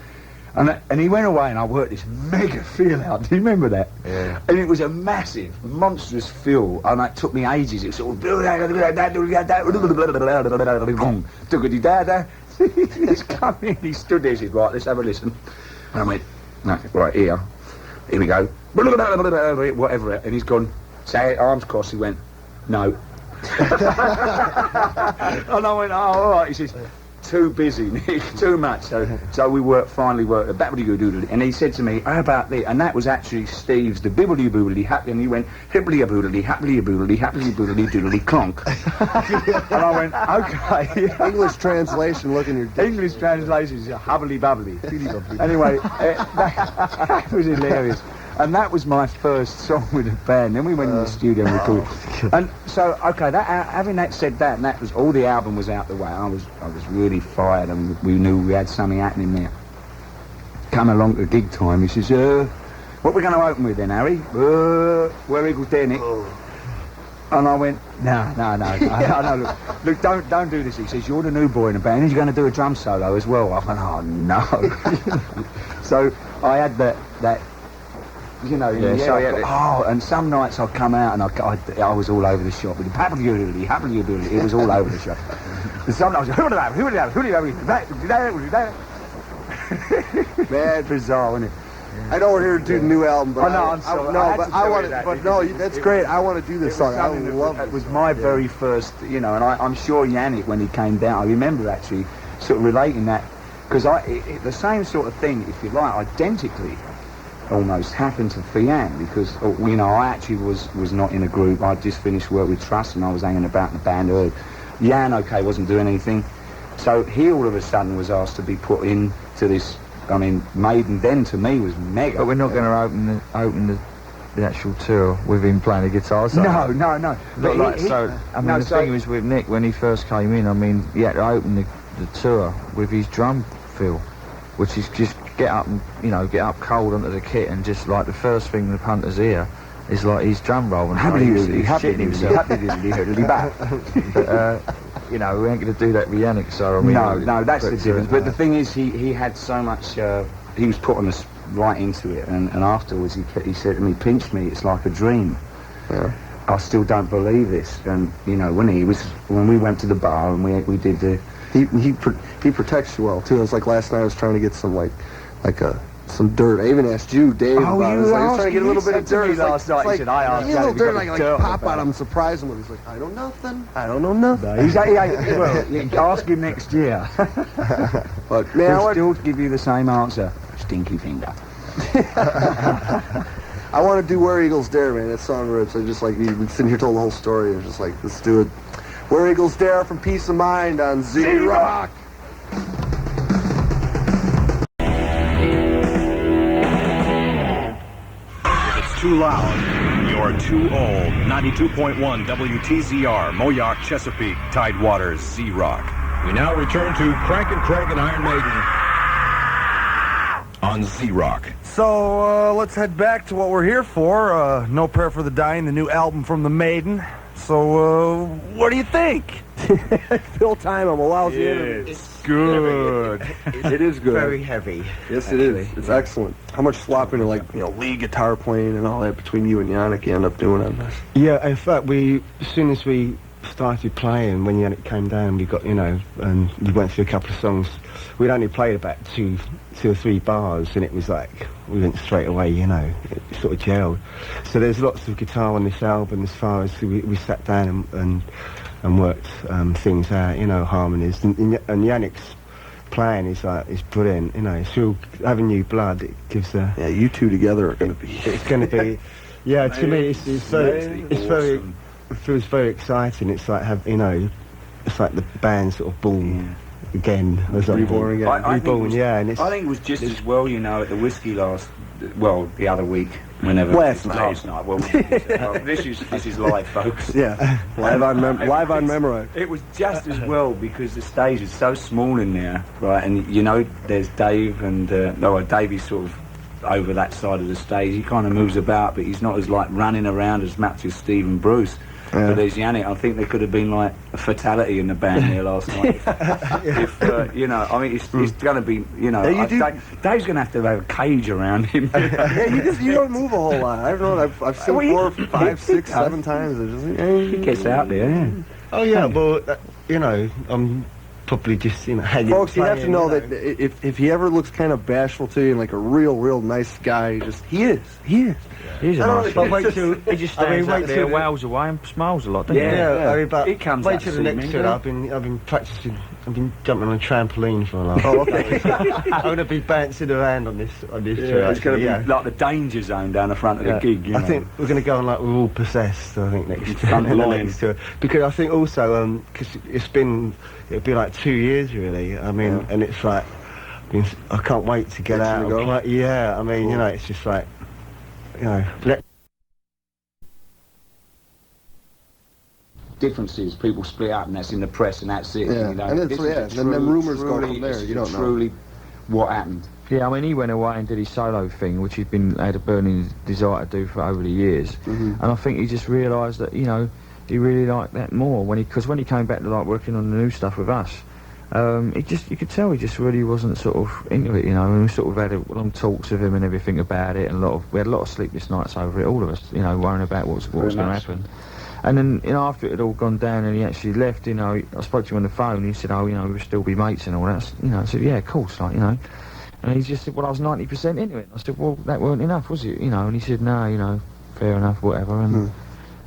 And he went away, and I worked this mega feel out. Do you remember that? Yeah. And it was a massive, monstrous feel, and it took me ages. It was sort of... He's come in, he stood there, he said, right, let's have a listen. And I went, no, right, here we go. Whatever, and he's gone, say it, arms crossed, he went, no. And I went, oh, all right, he says, too busy, Nick, too much. So we finally worked a babbly-doo-doodle, and he said to me, how about this? And that was actually Steve's, the bibbly-boodly happy, and he went, hibbly-a-boodly, happily-boodly, happily-boodly, clonk. And I went, okay. English translation, look in your dictionary. English translation is hubbly-bubbly. Anyway, that was hilarious. And that was my first song with the band. Then we went in the studio and recorded. And so, okay, having said that, and that was all the album was out the way. I was really fired, and we knew we had something happening there. Come along to gig time. He says, "What we're going to open with then, Harry? Where Eagles Dare, Nick?" And I went, no, look, don't do this. He says, "You're the new boy in the band, and you're going to do a drum solo as well." I went, oh no. So I had that. You know, and some nights I'd come out and I was all over the shop with happily, it was all over the shop. And some nights, mad bizarre, isn't it? I know we're here to do the new album, but I'm sorry. That's great. I want to do this song. I love it. It was my very first, you know, and I'm sure Yannick, when he came down, I remember actually sort of relating that, because the same sort of thing, if you like, identically, almost happened to Fian, because you know, I actually was not in a group. I'd just finished work with Trust and I was hanging about in the band. Jan wasn't doing anything, so he all of a sudden was asked to be put in to this. I mean, Maiden then to me was mega. But we're not going to open the actual tour with him playing the guitar. So No. But the thing was with Nick when he first came in. I mean, he had to open the tour with his drum fill, which is just get up cold onto the kit, and just like the first thing the punters hear is like his drum roll, and he's shitting himself. But you know, we ain't going to do that with Yannick, so I mean... No, that's the difference. But the thing is, he had so much... he was putting us right into it, and afterwards he said to me, "Pinch me, it's like a dream." Yeah. I still don't believe this. And, you know, when we went to the bar and we did the... He protects you well, too. It was like last night I was trying to get some, some dirt. I even asked you, Dave, about it. I was trying to get a little bit of dirt last night. He said, I asked you. A little dirt, like pop out him, surprise him with. He's like, I don't know nothing. No, well, ask him next year. But man, he'll still give you the same answer. Stinky finger. I want to do Where Eagles Dare, man. That song rips. I just you've been sitting here told the whole story. It's just like, let's do it. Where Eagles Dare from Peace of Mind on Z-Rock. Too loud, you're too old. 92.1 WTZR, Moyoc, Chesapeake, Tidewaters, Z-Rock. We now return to Crank and Craig and Iron Maiden on Z-Rock. So, let's head back to what we're here for. No Prayer for the Dying, the new album from the Maiden. So, what do you think? Fill time, I'm a lousy interview. It's good. It is good. Very heavy. Yes, actually. it is. It's excellent. How much swapping of, like, lead guitar playing and all that between you and Yannick you end up doing on this? Yeah, in fact, as soon as we started playing, when Yannick came down, we got, and we went through a couple of songs. We'd only played about two or three bars, and it was like, we went straight away, it sort of gelled. So there's lots of guitar on this album as far as we sat down and worked things out, harmonies. And Yannick's playing is brilliant, It's real, having new blood, it gives a... Yeah, you two together are going to be... It's going to be... Yeah, to me, it's very... It feels very exciting. It's like it's like the band sort of born again or something. Reborn again. Reborn, and it's... I think it was just as well, at the whiskey the other week, whenever. Last night. Well, this is live, folks. Yeah, live on memory. It was just as well because the stage is so small in there, right? And there's Dave and Davey's sort of over that side of the stage. He kind of moves about, but he's not as like running around as much as Steve and Bruce. Yeah. But there's Yannick. I think there could have been like a fatality in the band here last night. It's going to be, Dave's going to have a cage around him. You don't move a whole lot. I don't know. I've seen 4, 5, 6, 7 times. He gets out there. Yeah. Oh yeah, but I'm probably just hanging. Folks, you have to know that if he ever looks kind of bashful to you and like a real nice guy, he is. He's a nice guy. He just stands wait out there, till- wails away and smiles a lot, doesn't he? Yeah, but He comes wait out till to the see next me, tour. yeah. I've been practicing. I've been jumping on a trampoline for a while. Oh, okay. I'm going to be bouncing around on this tour. It's going to actually, be like the danger zone down the front of the gig. I think we're going to go on like we're all possessed. I think next Front line. next tour, because I think also because it'll be like 2 years really. I mean, and it's like I can't wait to get out. to And go? play. Yeah, I mean, it's just like differences. People split up, and that's in the press, and that's it. Yeah, and it's, then rumors go from there. You don't know. Truly, what happened? Yeah, I mean, he went away and did his solo thing, which he'd had a burning desire to do for over the years. And I think he just realised that, he really liked that more because when he came back to like working on the new stuff with us, you could tell he just really wasn't sort of into it, and we sort of had long talks with him and everything about it, and we had a lot of sleepless nights over it, all of us, worrying about what was going to happen. And then, after it had all gone down and he actually left, I spoke to him on the phone and he said, we'll still be mates and all that. I said, yeah, of course, And he just said, well, I was 90% into it. I said, well, that weren't enough, was it? And he said, no, fair enough, whatever. And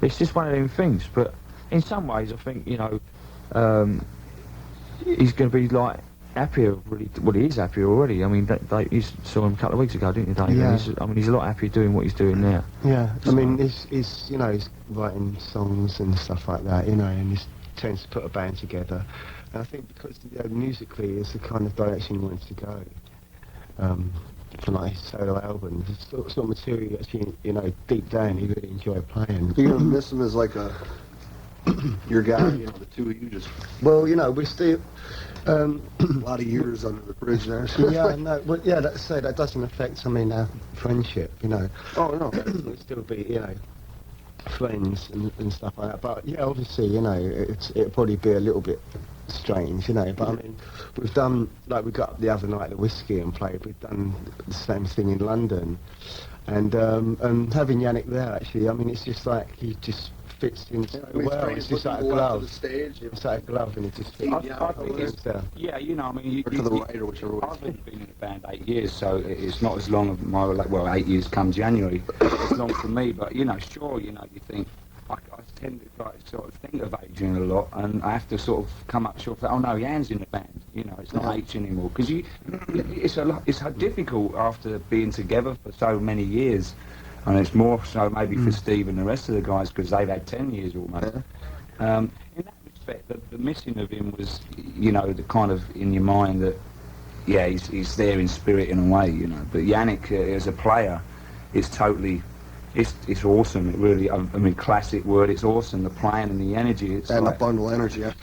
it's just one of them things. But in some ways, I think, he's going to be, like, happier, really. Well, he is happier already. I mean, you saw him a couple of weeks ago, didn't you, Dave? Yeah. He's a lot happier doing what he's doing now. Yeah, I mean, he's writing songs and stuff like that, and he tends to put a band together. And I think because musically it's the kind of direction he wants to go. For like his solo albums, it's sort of material that actually, deep down he really enjoyed playing. You're going to miss him as like your guy, the two of you just... Well, we're still... a lot of years under the bridge there. Yeah, no, but that doesn't affect, our friendship, Oh, no. We'll still be, friends and stuff like that. But, yeah, obviously, it'll probably be a little bit strange, but I mean, we've done, like we got up the other night at the Whiskey and played, we've done the same thing in London. And having Yannick there, actually, I mean, it's just like, he just fits in so well. It's just like a glove. It's like a glove and it just fits. I think it's, to the right or whichever way. I've been in a band 8 years, so it's not as long as my 8 years come January. It's long for me, but sure, you think I tend to sort of think of Adrian a lot, and I have to sort of come up short. Oh no, Jan's in the band. It's not H anymore because it's difficult after being together for so many years. And it's more so maybe for Steve and the rest of the guys because they've had 10 years almost. In that respect, the missing of him was, the kind of in your mind that, yeah, he's there in spirit in a way, But Yannick, as a player, is totally, it's awesome. It really, I mean, classic word. It's awesome. The playing and the energy. It's and like, the bundle energy. Yeah.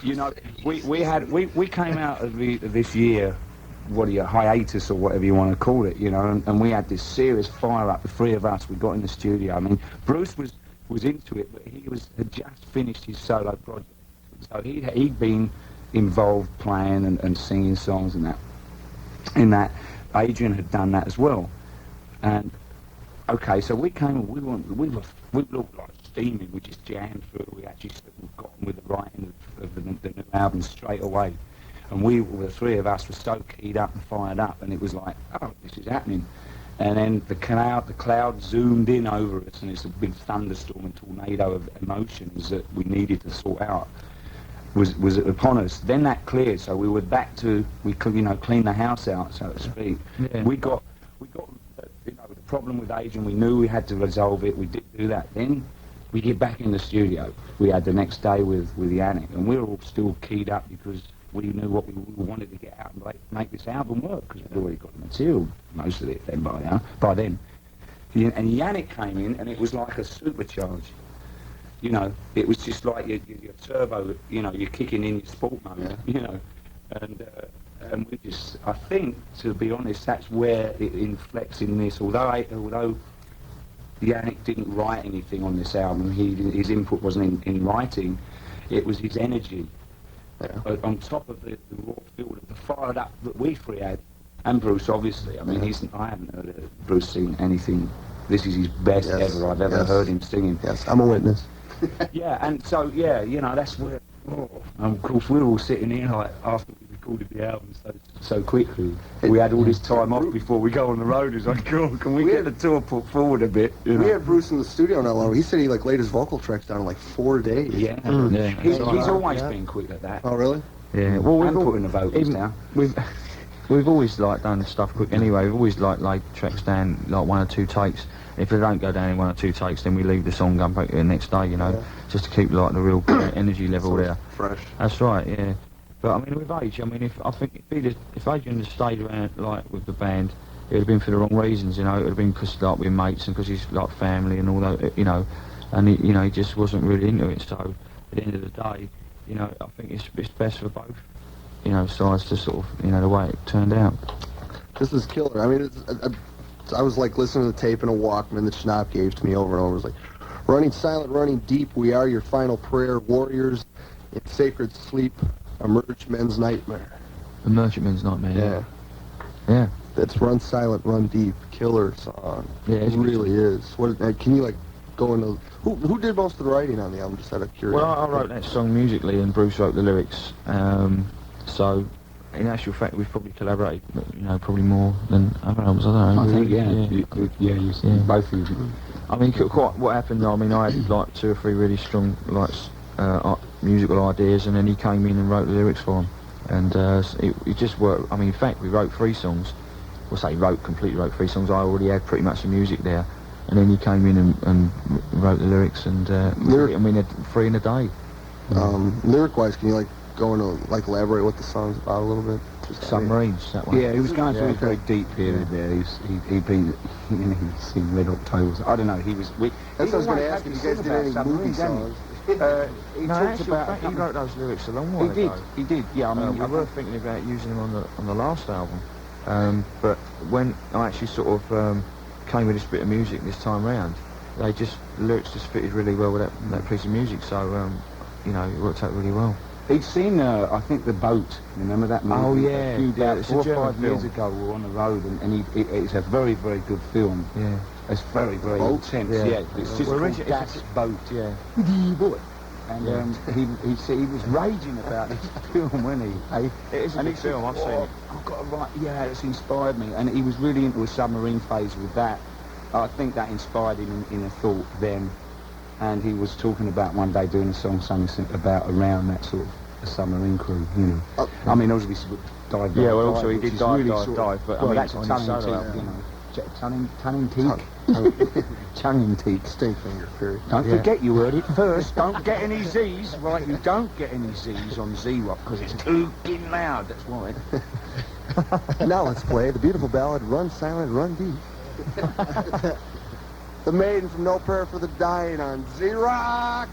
We came out of this year. Hiatus or whatever you want to call it, and we had this serious fire up, the three of us. We got in the studio. I mean, Bruce was was into it, but he had just finished his solo project. So he'd been involved playing and singing songs and that. In that, Adrian had done that as well. And okay, so we came and we looked like steaming. We just jammed through. We actually got on with the writing of the new album straight away. And the three of us were so keyed up and fired up, and it was like, oh, this is happening. And then the cloud zoomed in over us, and it's a big thunderstorm and tornado of emotions that we needed to sort out was upon us. Then that cleared, so we were back to clean the house out, so to speak. Yeah. We got the problem with Adrian. We knew we had to resolve it. We did do that. Then we get back in the studio. We had the next day with Yannick, and we were all still keyed up because we knew what we wanted to get out and make this album work, because we'd already got the material, most of it then by then. And Yannick came in, and it was like a supercharge. You know, it was just like your turbo, you're kicking in your sport mode, and we just, I think, to be honest, that's where it inflects in this. Although Yannick didn't write anything on this album, his input wasn't in writing, it was his energy. Yeah. On top of the raw feel of the fired up that we three had, and Bruce obviously. I mean, I haven't heard Bruce sing anything. This is his best ever I've ever heard him singing. Yes, I'm a witness. Yeah, and so that's where. And of course, we were all sitting here like after we recorded the album so quickly. We had all this time off before we go on the road. It's like, oh, can we get the tour put forward a bit? We had Bruce in the studio not long. He said he laid his vocal tracks down in like 4 days. Yeah, He's always been quick at that. Oh, really? Yeah. Well, we've putting the vocals down. We've always done stuff quick anyway. We've always laid tracks down like 1 or 2 takes. If they don't go down in 1 or 2 takes, then we leave the song going back the next day, just to keep like the real energy level there. Fresh. That's right, yeah. But I mean, with age, if Adrian had stayed around like with the band, it would have been for the wrong reasons, It would have been because like we're mates and because he's like family and all that, And he just wasn't really into it. So at the end of the day, I think it's best for both, sides to sort of, the way it turned out. This is killer. I mean, I was like listening to the tape in a Walkman that Schnapp gave to me over and over. It was like, running silent, running deep, we are your final prayer, warriors in sacred sleep, a merchantman's nightmare. A merchantman's nightmare, yeah. That's Run Silent, Run Deep, killer song. Yeah, it really is. Can you go into who did most of the writing on the album? Just out of curiosity. Well, I wrote that song musically, and Bruce wrote the lyrics. So, in actual fact, we've probably collaborated, probably more than other albums. I don't know. I think, both of you. I mean, what happened? I mean, I had like 2 or 3 really strong musical ideas, and then he came in and wrote the lyrics for them, and it just worked. I mean, in fact, we wrote 3 songs. Completely wrote 3 songs. I already had pretty much the music there, and then he came in and wrote the lyrics, and we had 3 in a day. Lyric-wise, can you go into elaborate what the song's about a little bit? Submarines, that one. Yeah, he was going through a very deep period there. He'd been seen Red Hot Tales. I don't know. That's what I was going to ask. You guys did any movie songs? He wrote those lyrics a long while ago. He did. Yeah, I mean, we were thinking about using them on the last album, but when I actually sort of came with this bit of music this time round, the lyrics just fitted really well with that piece of music. So it worked out really well. He'd seen, I think, The Boat. Remember that movie? Oh, yeah. About 4 or 5 years ago, we were on the road, and it's a very, very good film. Yeah. It's very, very intense. Yeah. It's just called Das Boat. Yeah. Boy. And he was raging about this film, wasn't he? It is a good film, I've seen it. I've got to write, it's inspired me. And he was really into a submarine phase with that. I think that inspired him in a thought then. And he was talking about one day doing a song, something about around that sort of a submarine crew, I mean, obviously, dive. Yeah, well, also he did dive, but I mean, that's a tongue-in-cheek, stink finger, period. Don't forget you heard it first. Don't get any Z's, right? You don't get any Z's on Z-Rock because it's too loud. That's why. Now let's play the beautiful ballad "Run Silent, Run Deep." The Maiden from No Prayer for the Dying on Z-Rock.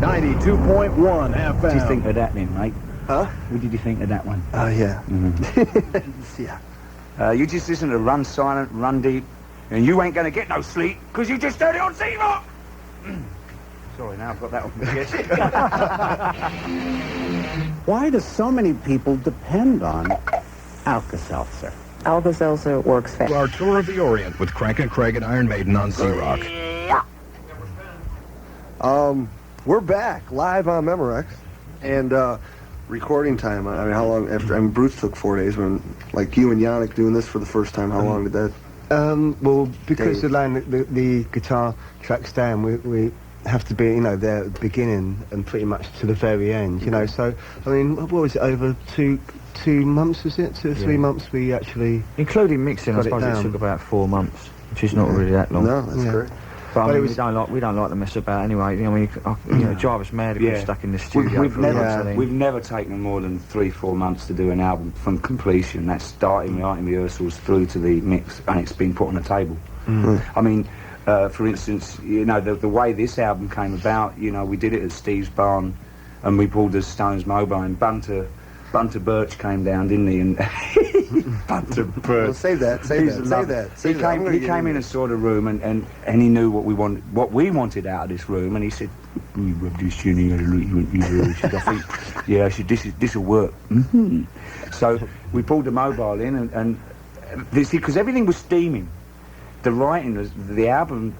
92.1 FM. What did you think of that then, mate? Huh? What did you think of that one? Oh, yeah. Yeah. You just listen to Run Silent, Run Deep, and you ain't gonna get no sleep, because you just heard it on Z-Rock! Sorry, now I've got that off my chest. Why do so many people depend on Alka-Seltzer? Alka-Seltzer works fast. Our tour of the Orient with Crank and Craig and Iron Maiden on Z-Rock. We're back live on Memorex, and recording time. I mean, how long after? I mean, Bruce took 4 days. When, like you and Yannick doing this for the first time, how long did that? Well, because of laying the guitar tracks down, we have to be, there at the beginning and pretty much to the very end, So, I mean, what was it, over two months, was it? 2 or 3 months we actually... Including mixing, I suppose it took about 4 months, which is not really that long. No, that's great. But I mean, we don't like to mess about anyway. I mean, drive us mad if we're stuck in the studio. We've never taken more than 3-4 months to do an album from completion. That's starting writing rehearsals through to the mix, and it's been put on the table. I mean, for instance, the way this album came about, we did it at Steve's barn, and we pulled the Stones Mobile, and Bunter Birch came down, didn't he? And Bunter Birch. Well, say that. He came in and saw the room, and he knew what we wanted out of this room, and he said, "You rub this in here, I think, this will work." So we pulled the mobile in, and because everything was steaming. The writing was, the album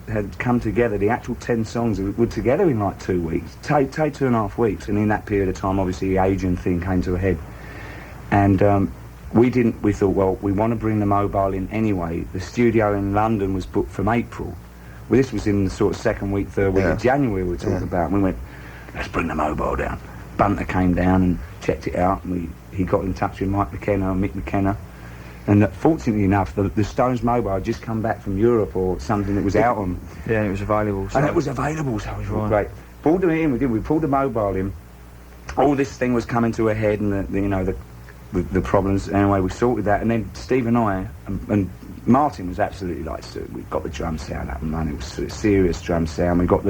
had come together, the actual 10 songs were together in like 2 weeks, 2.5 weeks, and in that period of time, obviously, the agent thing came to a head. And we thought, well, we want to bring the mobile in anyway. The studio in London was booked from April. Well, this was in the sort of second week, third week of January we were talking about, and we went, let's bring the mobile down. Bunter came down and checked it out, and he got in touch with Mike McKenna and Mick McKenna. And fortunately enough, the Stones Mobile had just come back from Europe or something that was out on. Yeah, it was available. And it was available, so it was great. Pulled it in, we pulled the mobile in. All this thing was coming to a head, and the problems. Anyway, we sorted that, and then Steve and I, and Martin was absolutely we got the drum sound up and running. It was sort of serious drum sound. We got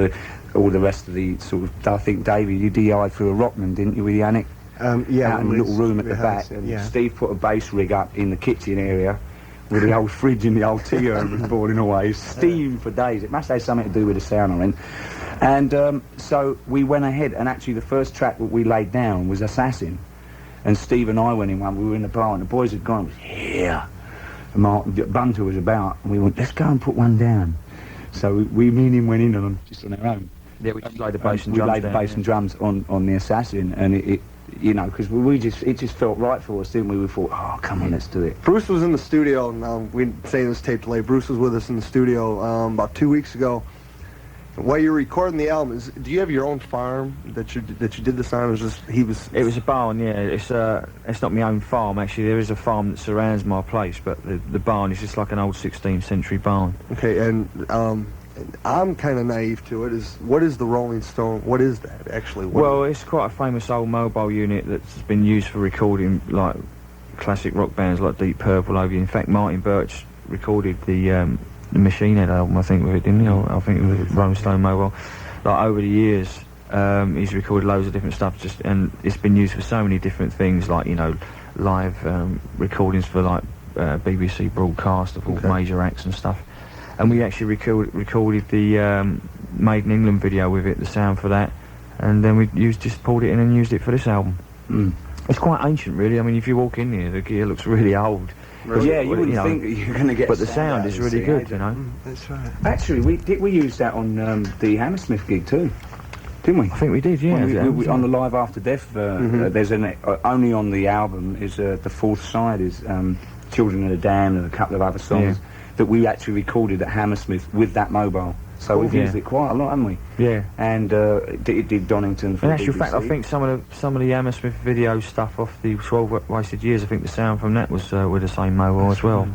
all the rest of the sort of, I think, David, you DI'd through a Rockman, didn't you, with Yannick? Out in the little room at the back, and Steve put a bass rig up in the kitchen area with the old fridge in the old tea urn was boiling away, steam for days. It must have something to do with the sound, I think. And so we went ahead, and actually the first track that we laid down was Assassin, and Steve and I went in one. We were in the bar, and the boys had gone, and Bunter was about, and we went, let's go and put one down. So me and him went in just on our own. Yeah, we just laid the bass and drums. We laid the bass and drums on the Assassin, and it because it just felt right for us, didn't we? We thought, oh, come on, let's do it. Bruce was in the studio, and we say this tape delay. Bruce was with us in the studio about 2 weeks ago. While you're recording the album, do you have your own farm that you did this on? It was a barn, yeah. It's not my own farm actually. There is a farm that surrounds my place, but the barn is just like an old 16th century barn. Okay, and I'm kind of naive to it. What is the Rolling Stone? What is that actually? Well, it's quite a famous old mobile unit that's been used for recording like classic rock bands like Deep Purple over. In fact, Martin Birch recorded the Machine Head album, I think, with it, didn't he? I think it was Rolling Stone Mobile. Like over the years, he's recorded loads of different stuff, and it's been used for so many different things, like live recordings for like BBC broadcast of all major acts and stuff. And we actually recorded the Maiden England video with it, the sound for that, and then we just pulled it in and used it for this album. It's quite ancient, really. I mean, if you walk in here, the gear looks really old. Really? Yeah, you wouldn't think that you're going to get. But the sound is really good, That's right. Actually, we used that on the Hammersmith gig too, didn't we? I think we did, yeah. On the Live After Death, there's only on the album is the fourth side is Children of the Damned and a couple of other songs. That we actually recorded at Hammersmith with that mobile. So we've used it quite a lot, haven't we? Yeah. And it did Donington for In actual fact, I think some of the Hammersmith video stuff off the 12 Wasted Years, I think the sound from that was with the same mobile as well.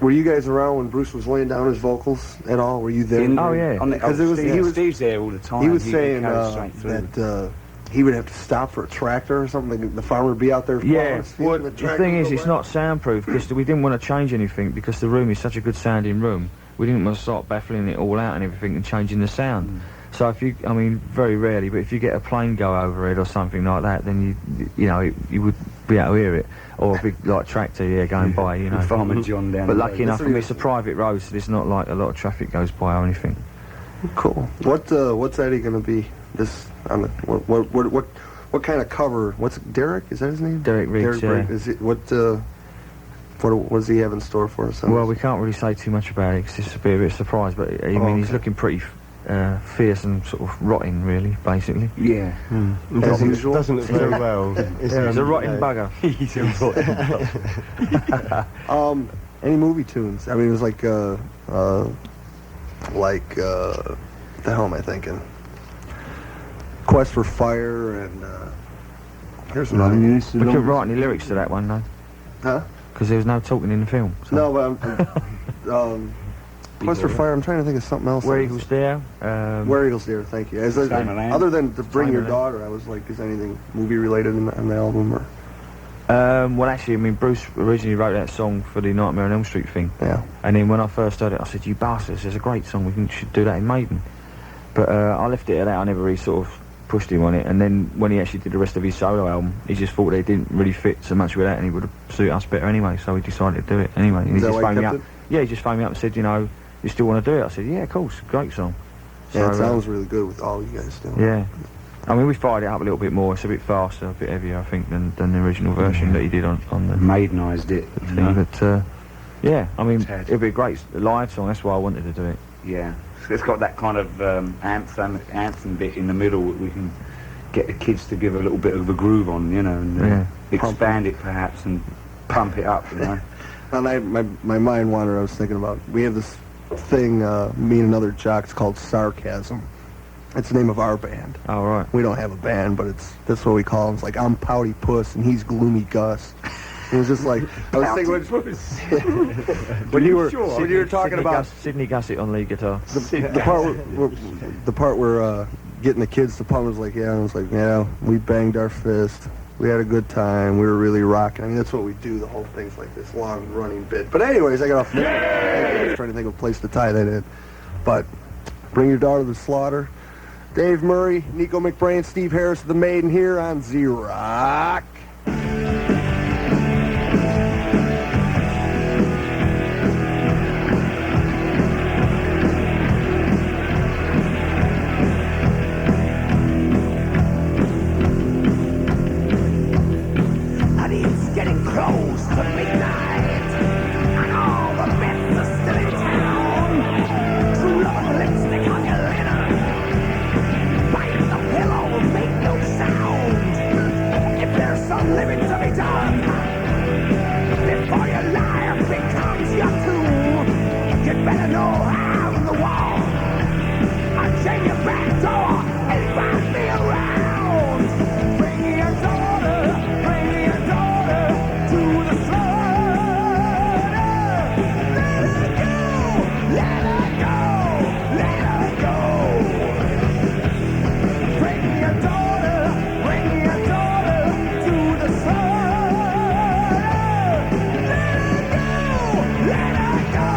Were you guys around when Bruce was laying down his vocals at all? Were you there? Oh yeah. Because Steve's there all the time. He was saying that he would have to stop for a tractor or something. The farmer would be out there. Yeah. Well, the thing is, it's not soundproof because we didn't want to change anything because the room is such a good sounding room. We didn't want to start baffling it all out and everything and changing the sound. So if you, I mean, very rarely, but if you get a plane go overhead or something like that, then you know, you would be able to hear it, or a big like tractor going by, you know. Farmer John down. But lucky enough, it's a private road, so there's not like a lot of traffic goes by or anything. Cool. What's Eddie gonna be? This on the what kind of cover? What's Derek? Is that his name? Derek Riggs. Derek Riggs. Is it what does he have in store for us? Well, we can't really say too much about it because it's a bit of a surprise. But I mean, he's looking pretty fierce and sort of rotting, really, basically. Yeah. As usual. Doesn't look very well. He's a rotting bugger. He's a rotting bugger. Any movie tunes? I mean, it was like the hell am I thinking? Quest for Fire and here's another. We couldn't write any lyrics to that one, though. Huh? Because there was no talking in the film. So. No, but Quest for Fire. I'm trying to think of something else. Where Eagles Dare. Where Eagles Dare. Thank you. Other than to Bring Your Daughter, I was like, is anything movie related on the album or? Well, actually, I mean, Bruce originally wrote that song for the Nightmare on Elm Street thing. Yeah. And then when I first heard it, I said, "You bastards! There's a great song. We should do that in Maiden." But I left it at that. I never really sort of pushed him on it. And then when he actually did the rest of his solo album, he just thought they didn't really fit so much with that, and he would have suited us better anyway. So we decided to do it anyway. And Is that why you kept it? Yeah, he just phoned me up and said, "You know, you still want to do it?" I said, "Yeah, of course. Great song." Yeah, so, it sounds really good with all you guys doing. Yeah. I mean, we fired it up a little bit more. It's a bit faster, a bit heavier, I think, than the original version that he did on the Maidenised it. thing. But yeah, I mean, it'd be a great live song. That's why I wanted to do it. Yeah, it's got that kind of anthem bit in the middle. We can get the kids to give a little bit of a groove on, you know, and expand it perhaps and pump it up, you know. And my mind wandered. I was thinking about, we have this thing, me and another jock, it's called Sarcasm. It's the name of our band. Oh, right. We don't have a band, but that's what we call him. It's like, I'm Pouty Puss, and he's Gloomy Gus. It was just like, I was thinking when you were talking about Sidney Gussett on lead guitar. The part where getting the kids to pump was like, yeah, and I was like, yeah, we banged our fist. We had a good time. We were really rocking. I mean, that's what we do. The whole thing's like this long running bit. But anyways, I got off. I was trying to think of a place to tie that in. But Bring Your Daughter to the Slaughter. Dave Murray, Nico McBrain, Steve Harris of the Maiden here on Z-Rock. Honey, it's getting close to midnight, and all the bets are still in town. True love and lipstick on your linen. Bite the pillow, make no sound. If there's some living to be done, before your life becomes your tomb, you'd better know I'm the wall. I'll chain your back door and find me around. Bring your daughter to the slaughter. Let her go, let her go. Bring your daughter to the slaughter. Let her go,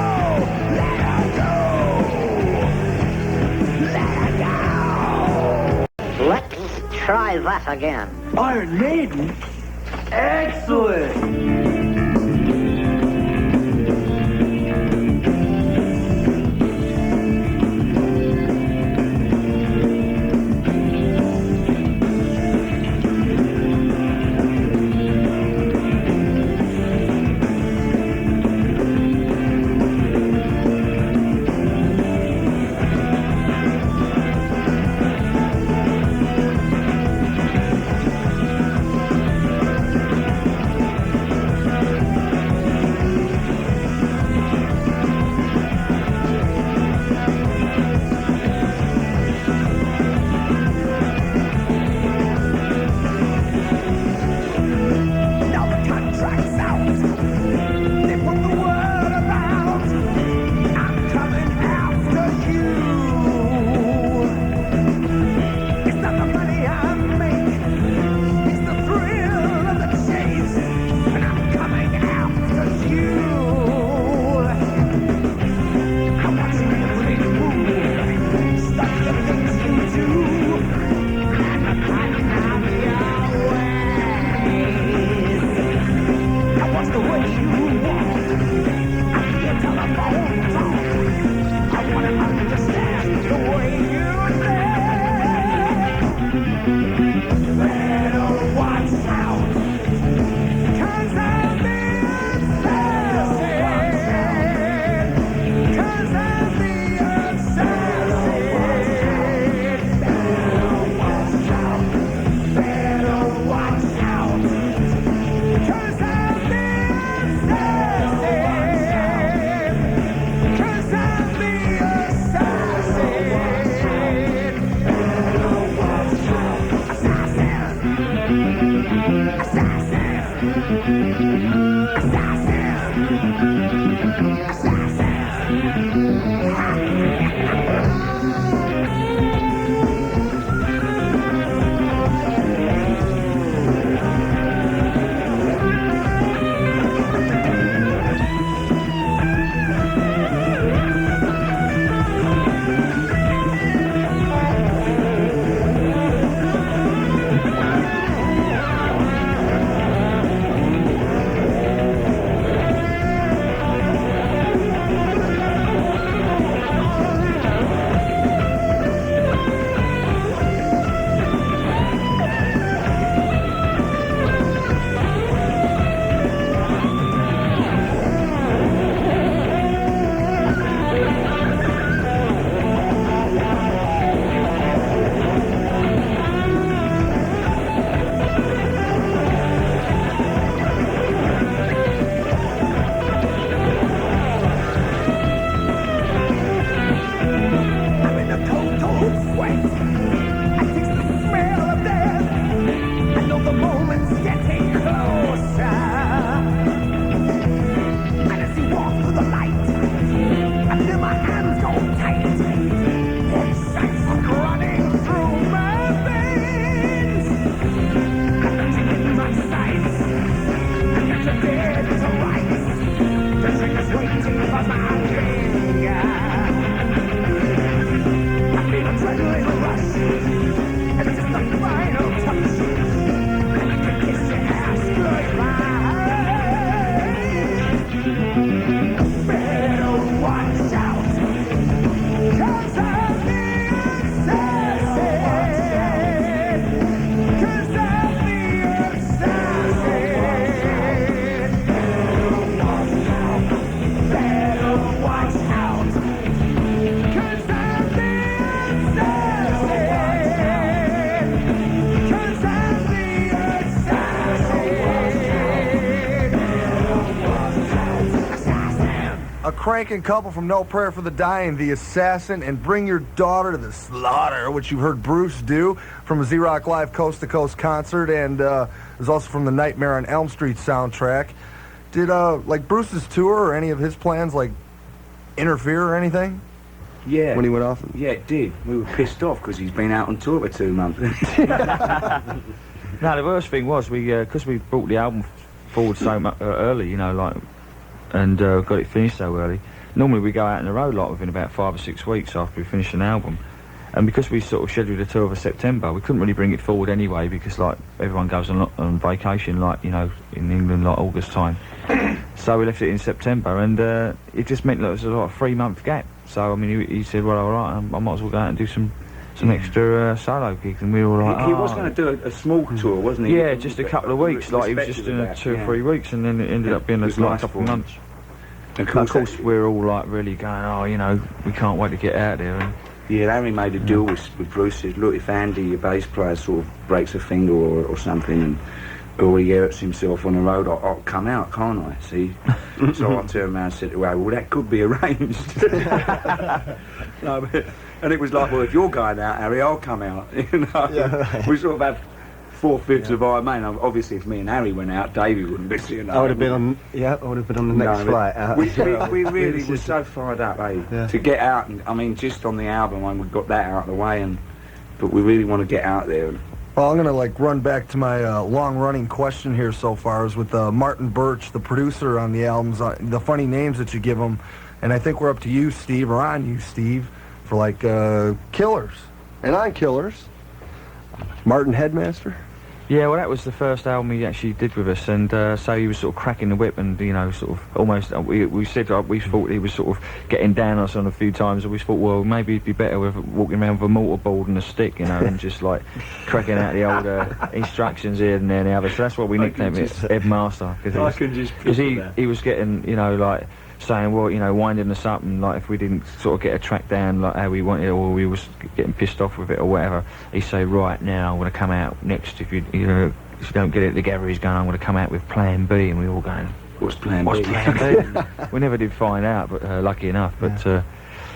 let her go, let her go. Let's try that again. Iron Maiden? Excellent! cranking couple from No Prayer for the Dying, The Assassin, and Bring Your Daughter to the Slaughter, which you heard Bruce do from a Z-Rock Live Coast to Coast concert, and it was also from the Nightmare on Elm Street soundtrack. Did like Bruce's tour or any of his plans like interfere or anything? Yeah. When he went off? Yeah, it did. We were pissed off because he's been out on tour for 2 months. No, the worst thing was because we brought the album forward so much early, you know, like, and got it finished so early. Normally we go out on the road like within about 5 or 6 weeks after we finish an album, and because we sort of scheduled a tour for September, we couldn't really bring it forward anyway because like everyone goes on vacation, like, you know, in England like August time. So we left it in September, and it just meant that it was a 3-month gap. So I mean, he said, well, all right, I might as well go out and do some extra solo gigs, and we were like, he was going to do a small tour, wasn't he? Yeah, just a couple of weeks. Like he was just doing 2 or 3 weeks, and then it ended up being a couple of months. And of course, we're all like really going, oh, you know, we can't wait to get out there. And yeah, Harry made a deal with Bruce. Said, look, if Andy, your bass player, sort of breaks a finger or something, or he hurts himself on the road, I'll come out, can't I? See? So I turned around and said, well, that could be arranged. No, and it was like, well, if you're going out, Harry, I'll come out. You know, Yeah. We sort of have 4/5 of Iron Maiden. Obviously, if me and Harry went out, Davey wouldn't be. You know, I would have been on. Yeah, I would have been on the next flight out. We really were so fired up, to get out. And I mean, just on the album, we got that out of the way, but we really want to get out there. Well, I'm going to like run back to my long-running question here so far is with Martin Birch, the producer on the albums, the funny names that you give him. And I think we're up to you, Steve, or on you, Steve, for like Killers. And on Killers, Martin Headmaster. yeah, well, that was the first album he actually did with us, and so he was sort of cracking the whip, and you know, sort of almost. We said we thought he was sort of getting down us on a few times, and we thought, well, maybe it'd be better with walking around with a mortarboard and a stick, you know, and just like cracking out the old instructions here and there and the other. So that's what we nicknamed it, Headmaster, because he was getting, you know, like saying, well, you know, winding us up, and like if we didn't sort of get a track down like how we wanted, or we was getting pissed off with it or whatever, he'd say, right now I'm going to come out next, if you don't get it together, he's going, I'm going to come out with Plan B, and we all going, what's Plan B? B? We never did find out, but lucky enough. But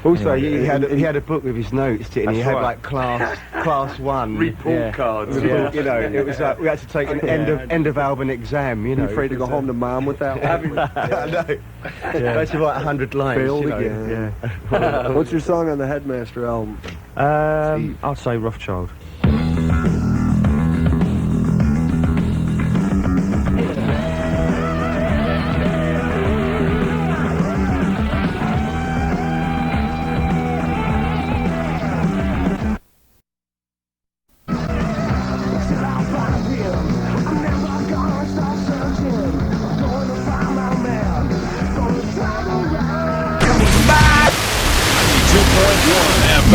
also, anyway, he had a book with his notes, didn't he? He had like class 1 report cards. Yeah. You know, it was like we had to take an end of album exam. You know, afraid to go home to mom with that one? I know. That's about 100 lines. Failed you know. again. Yeah. What's your song on the Headmaster album? I'd say Rothschild.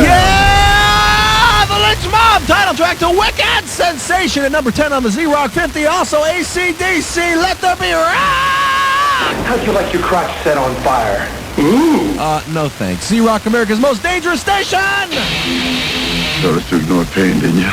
Yeah! The Lynch Mob title track to Wicked Sensation at number 10 on the Z-Rock 50. Also AC/DC, Let There Be Rock! How'd you like your crotch set on fire? No thanks. Z-Rock, America's most dangerous station! Chose to ignore pain, didn't you?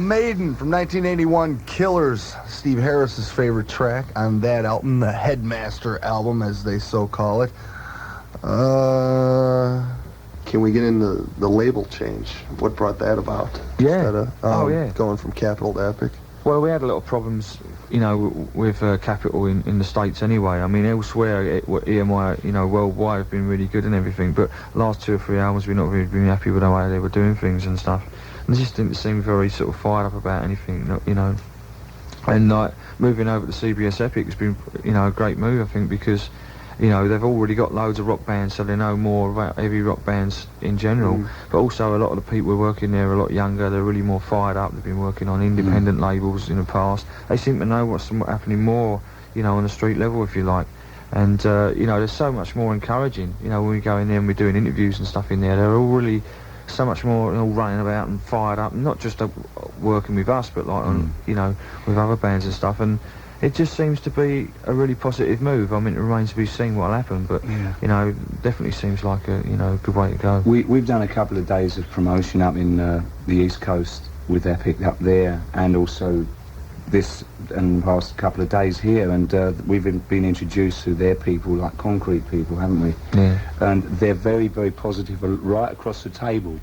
Maiden from 1981, Killers, Steve Harris's favorite track on that album, the Headmaster album, as they so call it. Can we get into the label change? What brought that about? Yeah. Instead of, going from Capitol to Epic? Well, we had a lot of problems, you know, with Capitol in the States anyway. I mean, elsewhere, EMI, you know, worldwide have been really good and everything, but last 2 or 3 albums we've not really been happy with the way they were doing things and stuff. And they just didn't seem very sort of fired up about anything, you know. And like moving over to CBS Epic has been, you know, a great move, I think, because, you know, they've already got loads of rock bands, so they know more about heavy rock bands in general. But also a lot of the people working there are a lot younger. They're really more fired up. They've been working on independent labels in the past. They seem to know what's happening more, you know, on the street level, if you like. And you know, there's so much more encouraging. You know, when we go in there and we're doing interviews and stuff in there, they're all really so much more, you know, running about and fired up. Not just working with us, but like on, you know, with other bands and stuff. And it just seems to be a really positive move. I mean, it remains to be seen what'll happen, but you know, definitely seems like a, you know, good way to go. We've done a couple of days of promotion up in the East Coast with Epic up there, and also this and the past couple of days here, and we've been introduced to their people, like Concrete people, haven't we? Yeah. And they're very, very positive right across the table,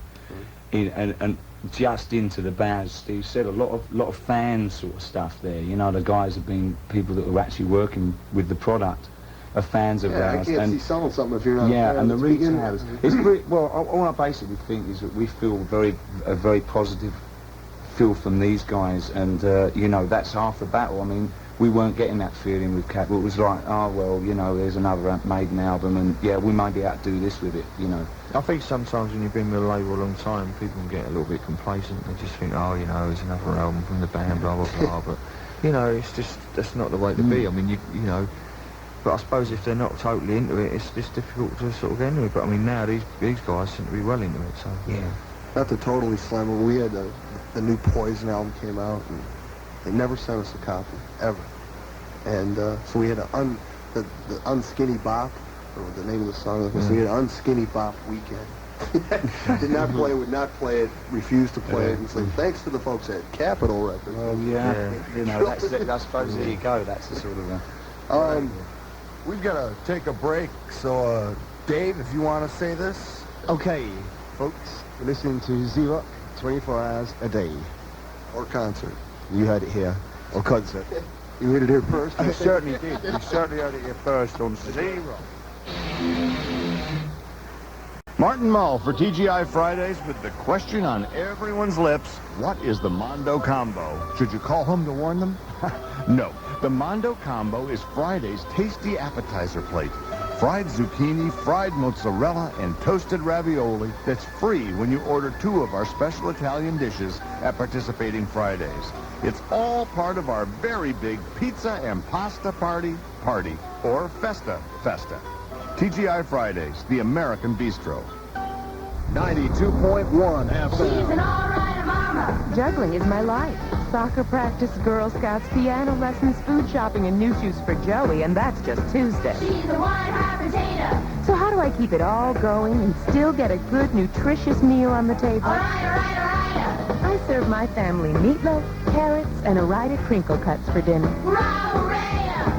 and just into the band, as Steve said, a lot of fan sort of stuff there. You know, the guys have been people that are actually working with the product, are fans of ours. I can't see selling something if you're not. Yeah, and the retailers. It's pretty, well, all I basically think is that we feel a very positive feel from these guys, and you know, that's half the battle. I mean, we weren't getting that feeling with Capitol. It was like, oh well, you know, there's another Maiden album, and yeah, we might be able to do this with it, you know. I think sometimes when you've been with a label a long time, people can get a little bit complacent. They just think, oh, you know, there's another album from the band, blah, blah, blah. But, you know, it's just, that's not the way to be. I mean, you know, but I suppose if they're not totally into it, it's just difficult to sort of get into it. But, I mean, now these guys seem to be well into it, so, yeah. Not to totally slam it, we had the new Poison album came out, and they never sent us a copy, ever. And so we had the Unskinny Bop, or the name of the song, so we had Unskinny Bop weekend. Did not play, would not play it, refused to play it, and say thanks to the folks at Capitol Records. Oh yeah, you know, I suppose there you go. That's the sort of. We've got to take a break, so Dave, if you want to say this. Okay, folks, you're listening to Z-Rock 24 hours a day. Or concert. You heard it here. Or concert. You heard it here first? You certainly did. You certainly heard it here first on Z-Rock. Martin Mull for TGI Fridays with the question on everyone's lips, what is the Mondo Combo? Should you call home to warn them? No. The Mondo Combo is Friday's tasty appetizer plate. Fried zucchini, fried mozzarella, and toasted ravioli that's free when you order 2 of our special Italian dishes at participating Fridays. It's all part of our very big pizza and pasta party, or Festa. TGI Fridays, the American Bistro. 92.1 FM. Juggling is my life. Soccer practice, Girl Scouts, piano lessons, food shopping, and new shoes for Joey, and that's just Tuesday. She's a one-hot potato. So how do I keep it all going and still get a good, nutritious meal on the table? All right. I serve my family meatloaf, carrots, and a ride of crinkle cuts for dinner.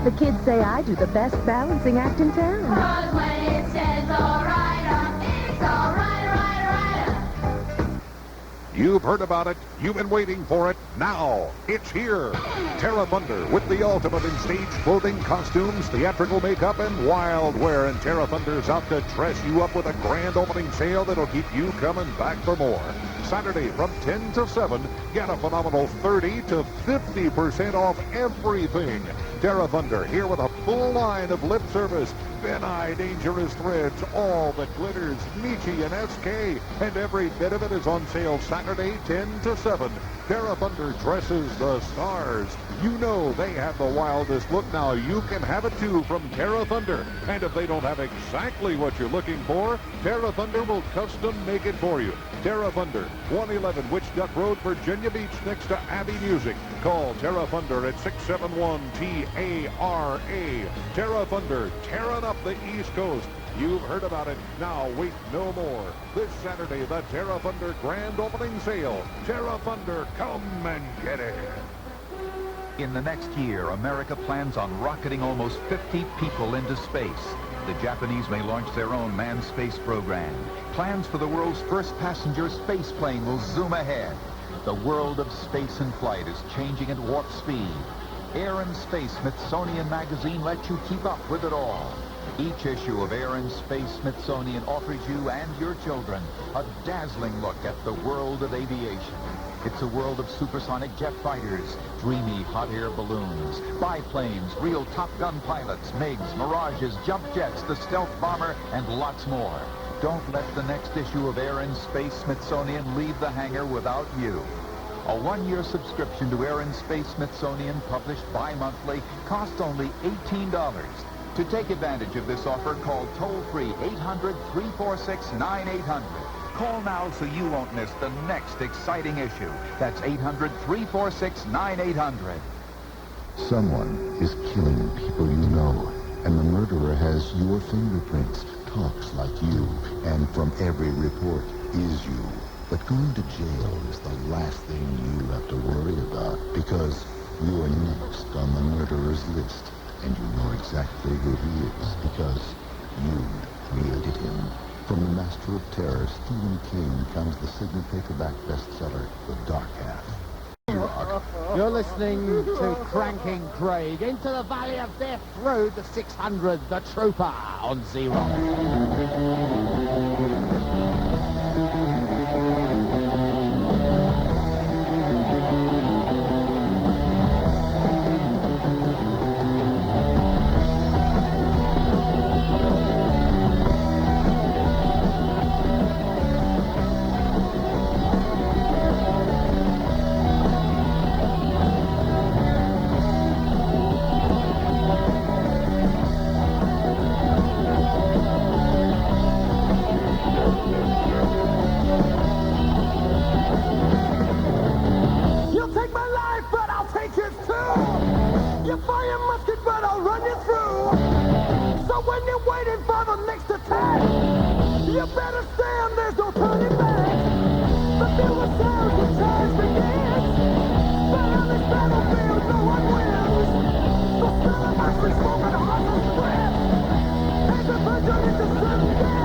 The kids say I do the best balancing act in town. 'Cause when it says all right, it's all right. You've heard about it. You've been waiting for it. Now, it's here. Terra Thunder with the ultimate in stage clothing, costumes, theatrical makeup, and wild wear. And Terra Thunder's out to dress you up with a grand opening sale that'll keep you coming back for more. Saturday from 10 to 7, get a phenomenal 30 to 50% off everything. Terra Thunder here with a full line of lip service, Ben I Dangerous Threads, all that glitters, Nietzsche and SK, and every bit of it is on sale Saturday 10 to 7. Terra Thunder dresses the stars. You know they have the wildest look. Now you can have it too from Terra Thunder. And if they don't have exactly what you're looking for, Terra Thunder will custom make it for you. Terra Thunder, 111 Witch Duck Road, Virginia Beach, next to Abbey Music. Call Terra Thunder at 671-TARA. Terra Thunder, tearing up the East Coast. You've heard about it. Now wait no more. This Saturday, the Terra Thunder grand opening sale. Terra Thunder, come and get it. In the next year, America plans on rocketing almost 50 people into space. The Japanese may launch their own manned space program. Plans for the world's first passenger space plane will zoom ahead. The world of space and flight is changing at warp speed. Air and Space Smithsonian Magazine lets you keep up with it all. Each issue of Air and Space Smithsonian offers you and your children a dazzling look at the world of aviation. It's a world of supersonic jet fighters, dreamy hot air balloons, biplanes, real Top Gun pilots, MiGs, Mirages, jump jets, the stealth bomber, and lots more. Don't let the next issue of Air and Space Smithsonian leave the hangar without you. A one-year subscription to Air and Space Smithsonian, published bi-monthly, costs only $18. To take advantage of this offer, call toll-free 800-346-9800. Call now so you won't miss the next exciting issue. That's 800-346-9800. Someone is killing people you know, and the murderer has your fingerprints, talks like you, and from every report is you. But going to jail is the last thing you have to worry about, because you are next on the murderer's list, and you know exactly who he is, because you created him. From the master of terror, Stephen King, comes the Sigma paperback bestseller, The Dark Half. You're listening to Cranking Craig into the Valley of Death through the 600, The Trooper on Z-Rock. You fire musket, but I'll run you through. So when you're waiting for the next attack, you better stand, there's no turning back. The feel the sound, the charge begins. But on this battlefield, no one wins. The smell of icy smoke and heartless breath, as the virgin into sudden death.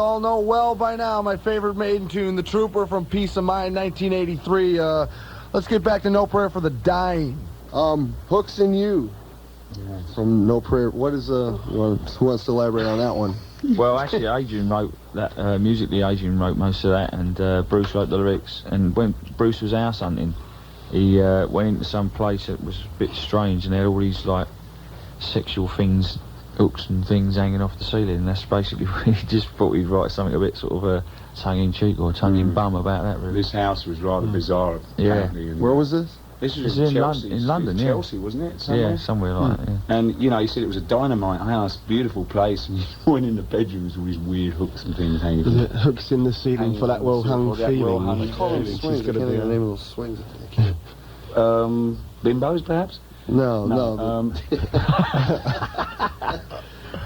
all know well by now my favorite Maiden tune, The Trooper from Peace of Mind, 1983. Let's get back to No Prayer for the Dying. Hooks in You. Yeah. From No Prayer. What is, who wants to elaborate on that one? Well, actually, Adrian wrote that, musically Adrian wrote most of that, and Bruce wrote the lyrics. And when Bruce was house hunting, he went into some place that was a bit strange, and they had all these, like, sexual things, hooks and things hanging off the ceiling, and that's basically what he just thought he'd write something a bit sort of tongue-in-cheek or tongue-in-bum about that, really. This house was rather bizarre. Yeah. Where was this? This was in Chelsea. In London, yeah. Chelsea, wasn't it? Somewhere? Yeah, somewhere like that, yeah. And, you know, he said it was a dynamite house, beautiful place, and you went in the bedrooms, all these weird hooks and things hanging. Was it hooks in the ceiling for that well-hung feeling? They call them swings. I can't think of the name of those swings. Bimbos, perhaps? No.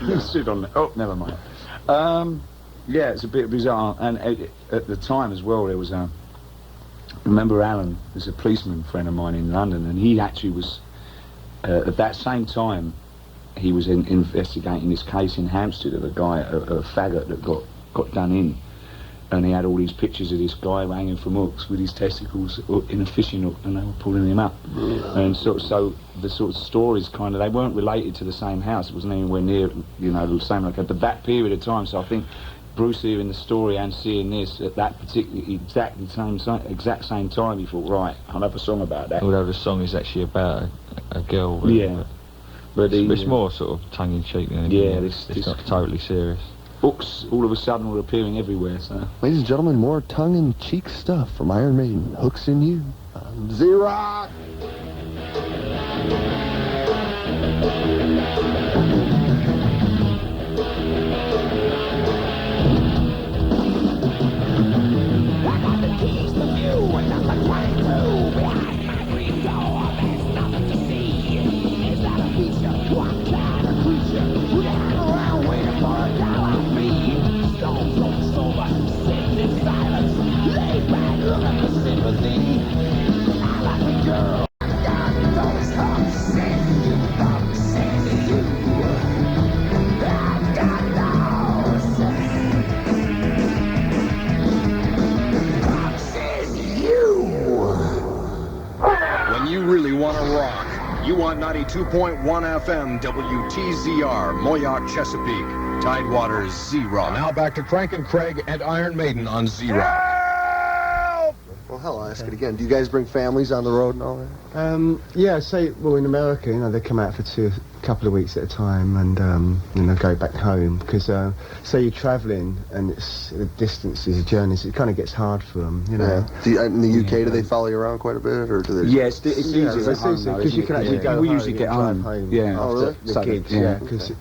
You sit on the... Oh, never mind. Yeah, it's a bit bizarre. And at the time as well, there was a... remember Alan, there's a policeman friend of mine in London, and he actually was, at that same time, he was investigating this case in Hampstead of a guy, a faggot that got done in. And he had all these pictures of this guy hanging from hooks with his testicles in a fishing hook, and they were pulling him up. And so the sort of stories kind of, they weren't related to the same house, it wasn't anywhere near, you know, the same like that, but that period of time, so I think Bruce hearing the story and seeing this at that particular exact same time, he thought, right, I'll have a song about that. Although the song is actually about a girl, really, yeah, but it's more sort of tongue-in-cheek than anything. Yeah, it's not totally serious. Hooks all of a sudden were appearing everywhere. So, ladies and gentlemen, more tongue-in-cheek stuff from Iron Maiden. Hooks in You on Z-Rock. You want 92.1 FM WTZR, Moyoc, Chesapeake. Tidewaters, Z-Rock. Now back to Crank and Craig and Iron Maiden on Z-Rock. Well, hell, I'll ask it again. Do you guys bring families on the road and all that? Yeah, well, in America, you know, they come out for a couple of weeks at a time, and go back home, because say you're travelling and it's the distances, the journeys, it kind of gets hard for them, you know. Yeah. In the UK, do they follow you around quite a bit, or do they? Yeah, it's easier because you can actually go. We usually get home. Yeah. Oh, really? The kids, yeah, because.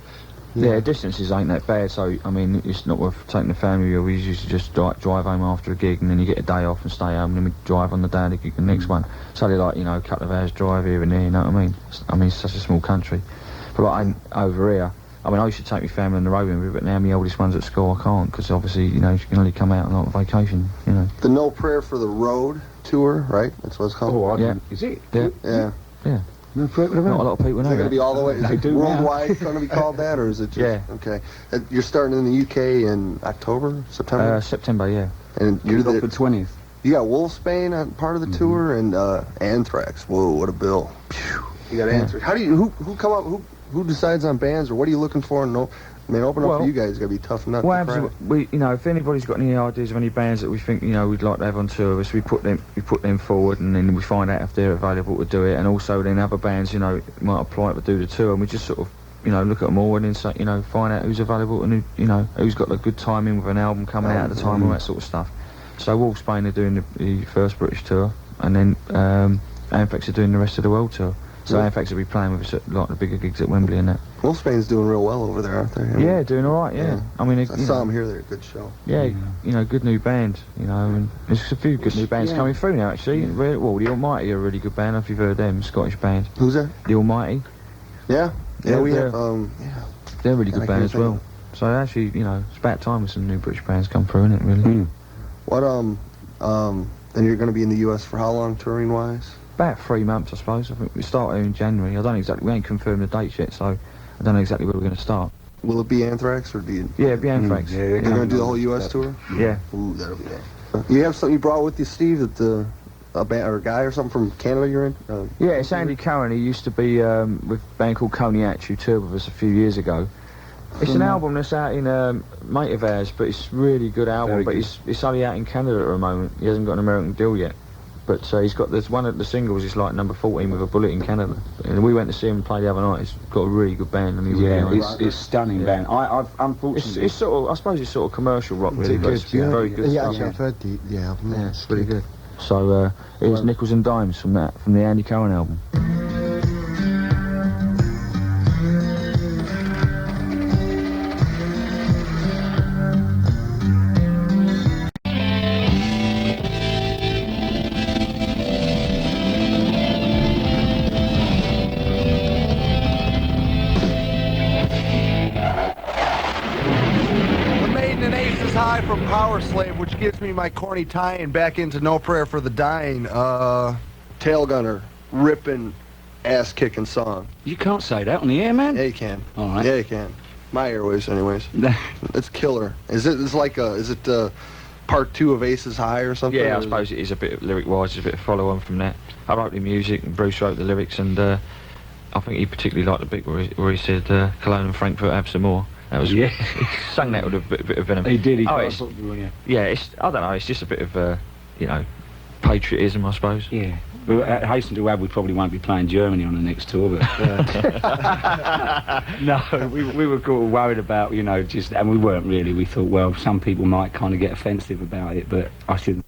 Yeah, distances ain't that bad, so, I mean, it's not worth taking the family. We used to just drive home after a gig, and then you get a day off and stay home, and then we drive on the day of the gig, the next one. So they're like, you know, a couple of hours drive here and there, you know what I mean? It's such a small country. But like, over here, I mean, I used to take my family on the road with me, but now my oldest one's at school, I can't, because obviously, you know, she can only come out on vacation, you know. The No Prayer for the Road tour, right? That's what it's called? Oh, yeah. Is it? Yeah. No Prayer for the Road? Not a lot of people know Is it going to be all the way? Is it do worldwide going to be called that, or is it just... Yeah. Okay. You're starting in the UK in October, September? September, yeah. And you're the 20th. You got Wolfsbane on part of the tour, and Anthrax. Whoa, what a bill. Phew. You got Anthrax. How do you... Who come up... Who decides on bands, or what are you looking for? No, I mean, open up for you guys. It's got to be tough enough. Well, you know, if anybody's got any ideas of any bands that we think, you know, we'd like to have on tour with us, we put them forward, and then we find out if they're available to do it. And also, then other bands, you know, might apply to do the tour, and we just sort of, you know, look at them all and then say, you know, find out who's available and who, you know, who's got a good timing with an album coming out at the time, all that sort of stuff. So Wolfsbane are doing the first British tour, and then Anthrax are doing the rest of the world tour. So Anthrax will be playing with us at like the bigger gigs at Wembley and that. Wolfsbane's doing real well over there, aren't they? I mean, yeah, doing all right. Yeah. I mean, I saw them here. They're a good show. Yeah, you know, good new band. You know, and there's a few good new bands coming through now. Actually, well, the Almighty are a really good band. I don't know if you've heard them, Scottish band. Who's that? The Almighty. Yeah, we have. They're a really good band as well. So actually, you know, it's about time with some new British bands come through, isn't it? Really. What then you're going to be in the US for how long, touring wise? About 3 months, I suppose. I think we start here in January. We ain't confirmed the dates yet, so I don't know exactly where we're going to start. Will it be Anthrax or do you? Yeah, it'd be Anthrax. Yeah, You're gonna do the whole U.S. tour? Yeah. Ooh, that'll be nice. You have something you brought with you, Steve? That a band or a guy or something from Canada you're in? Yeah, it's Andy Curran. He used to be with a band called Cognac, who toured with us a few years ago. It's an album that's out in mate of ours, but it's really good album. But it's only out in Canada at the moment. He hasn't got an American deal yet. But he's got there's one of the singles. It's like number 14 with a bullet in Canada. And we went to see him play the other night. He's got a really good band. And it's stunning band. I've unfortunately it's sort of I suppose it's sort of commercial rock really. But it's very good stuff. I've heard the album. Yeah, it's pretty good. So here's Nickels and Dimes from the Andy Curran album. From Power Slave, which gives me my corny tie-in back into No Prayer for the Dying. Tail Gunner, ripping, ass-kicking song. You can't say that on the air, man. Yeah, you can. All right. Yeah, you can. My airways, anyways. It's killer. Is it part 2 of Aces High or something? Yeah, I suppose it is a bit lyric-wise, it's a bit of follow-on from that. I wrote the music and Bruce wrote the lyrics, and I think he particularly liked the bit where he said Cologne and Frankfurt have some more. That was he sung that with a bit of venom. He did. Yeah, it's I don't know. It's just a bit of patriotism, I suppose. Yeah. But hasten to add, we probably won't be playing Germany on the next tour. But no, we were kind of worried about and we weren't really. We thought, well, some people might kind of get offensive about it, but I shouldn't.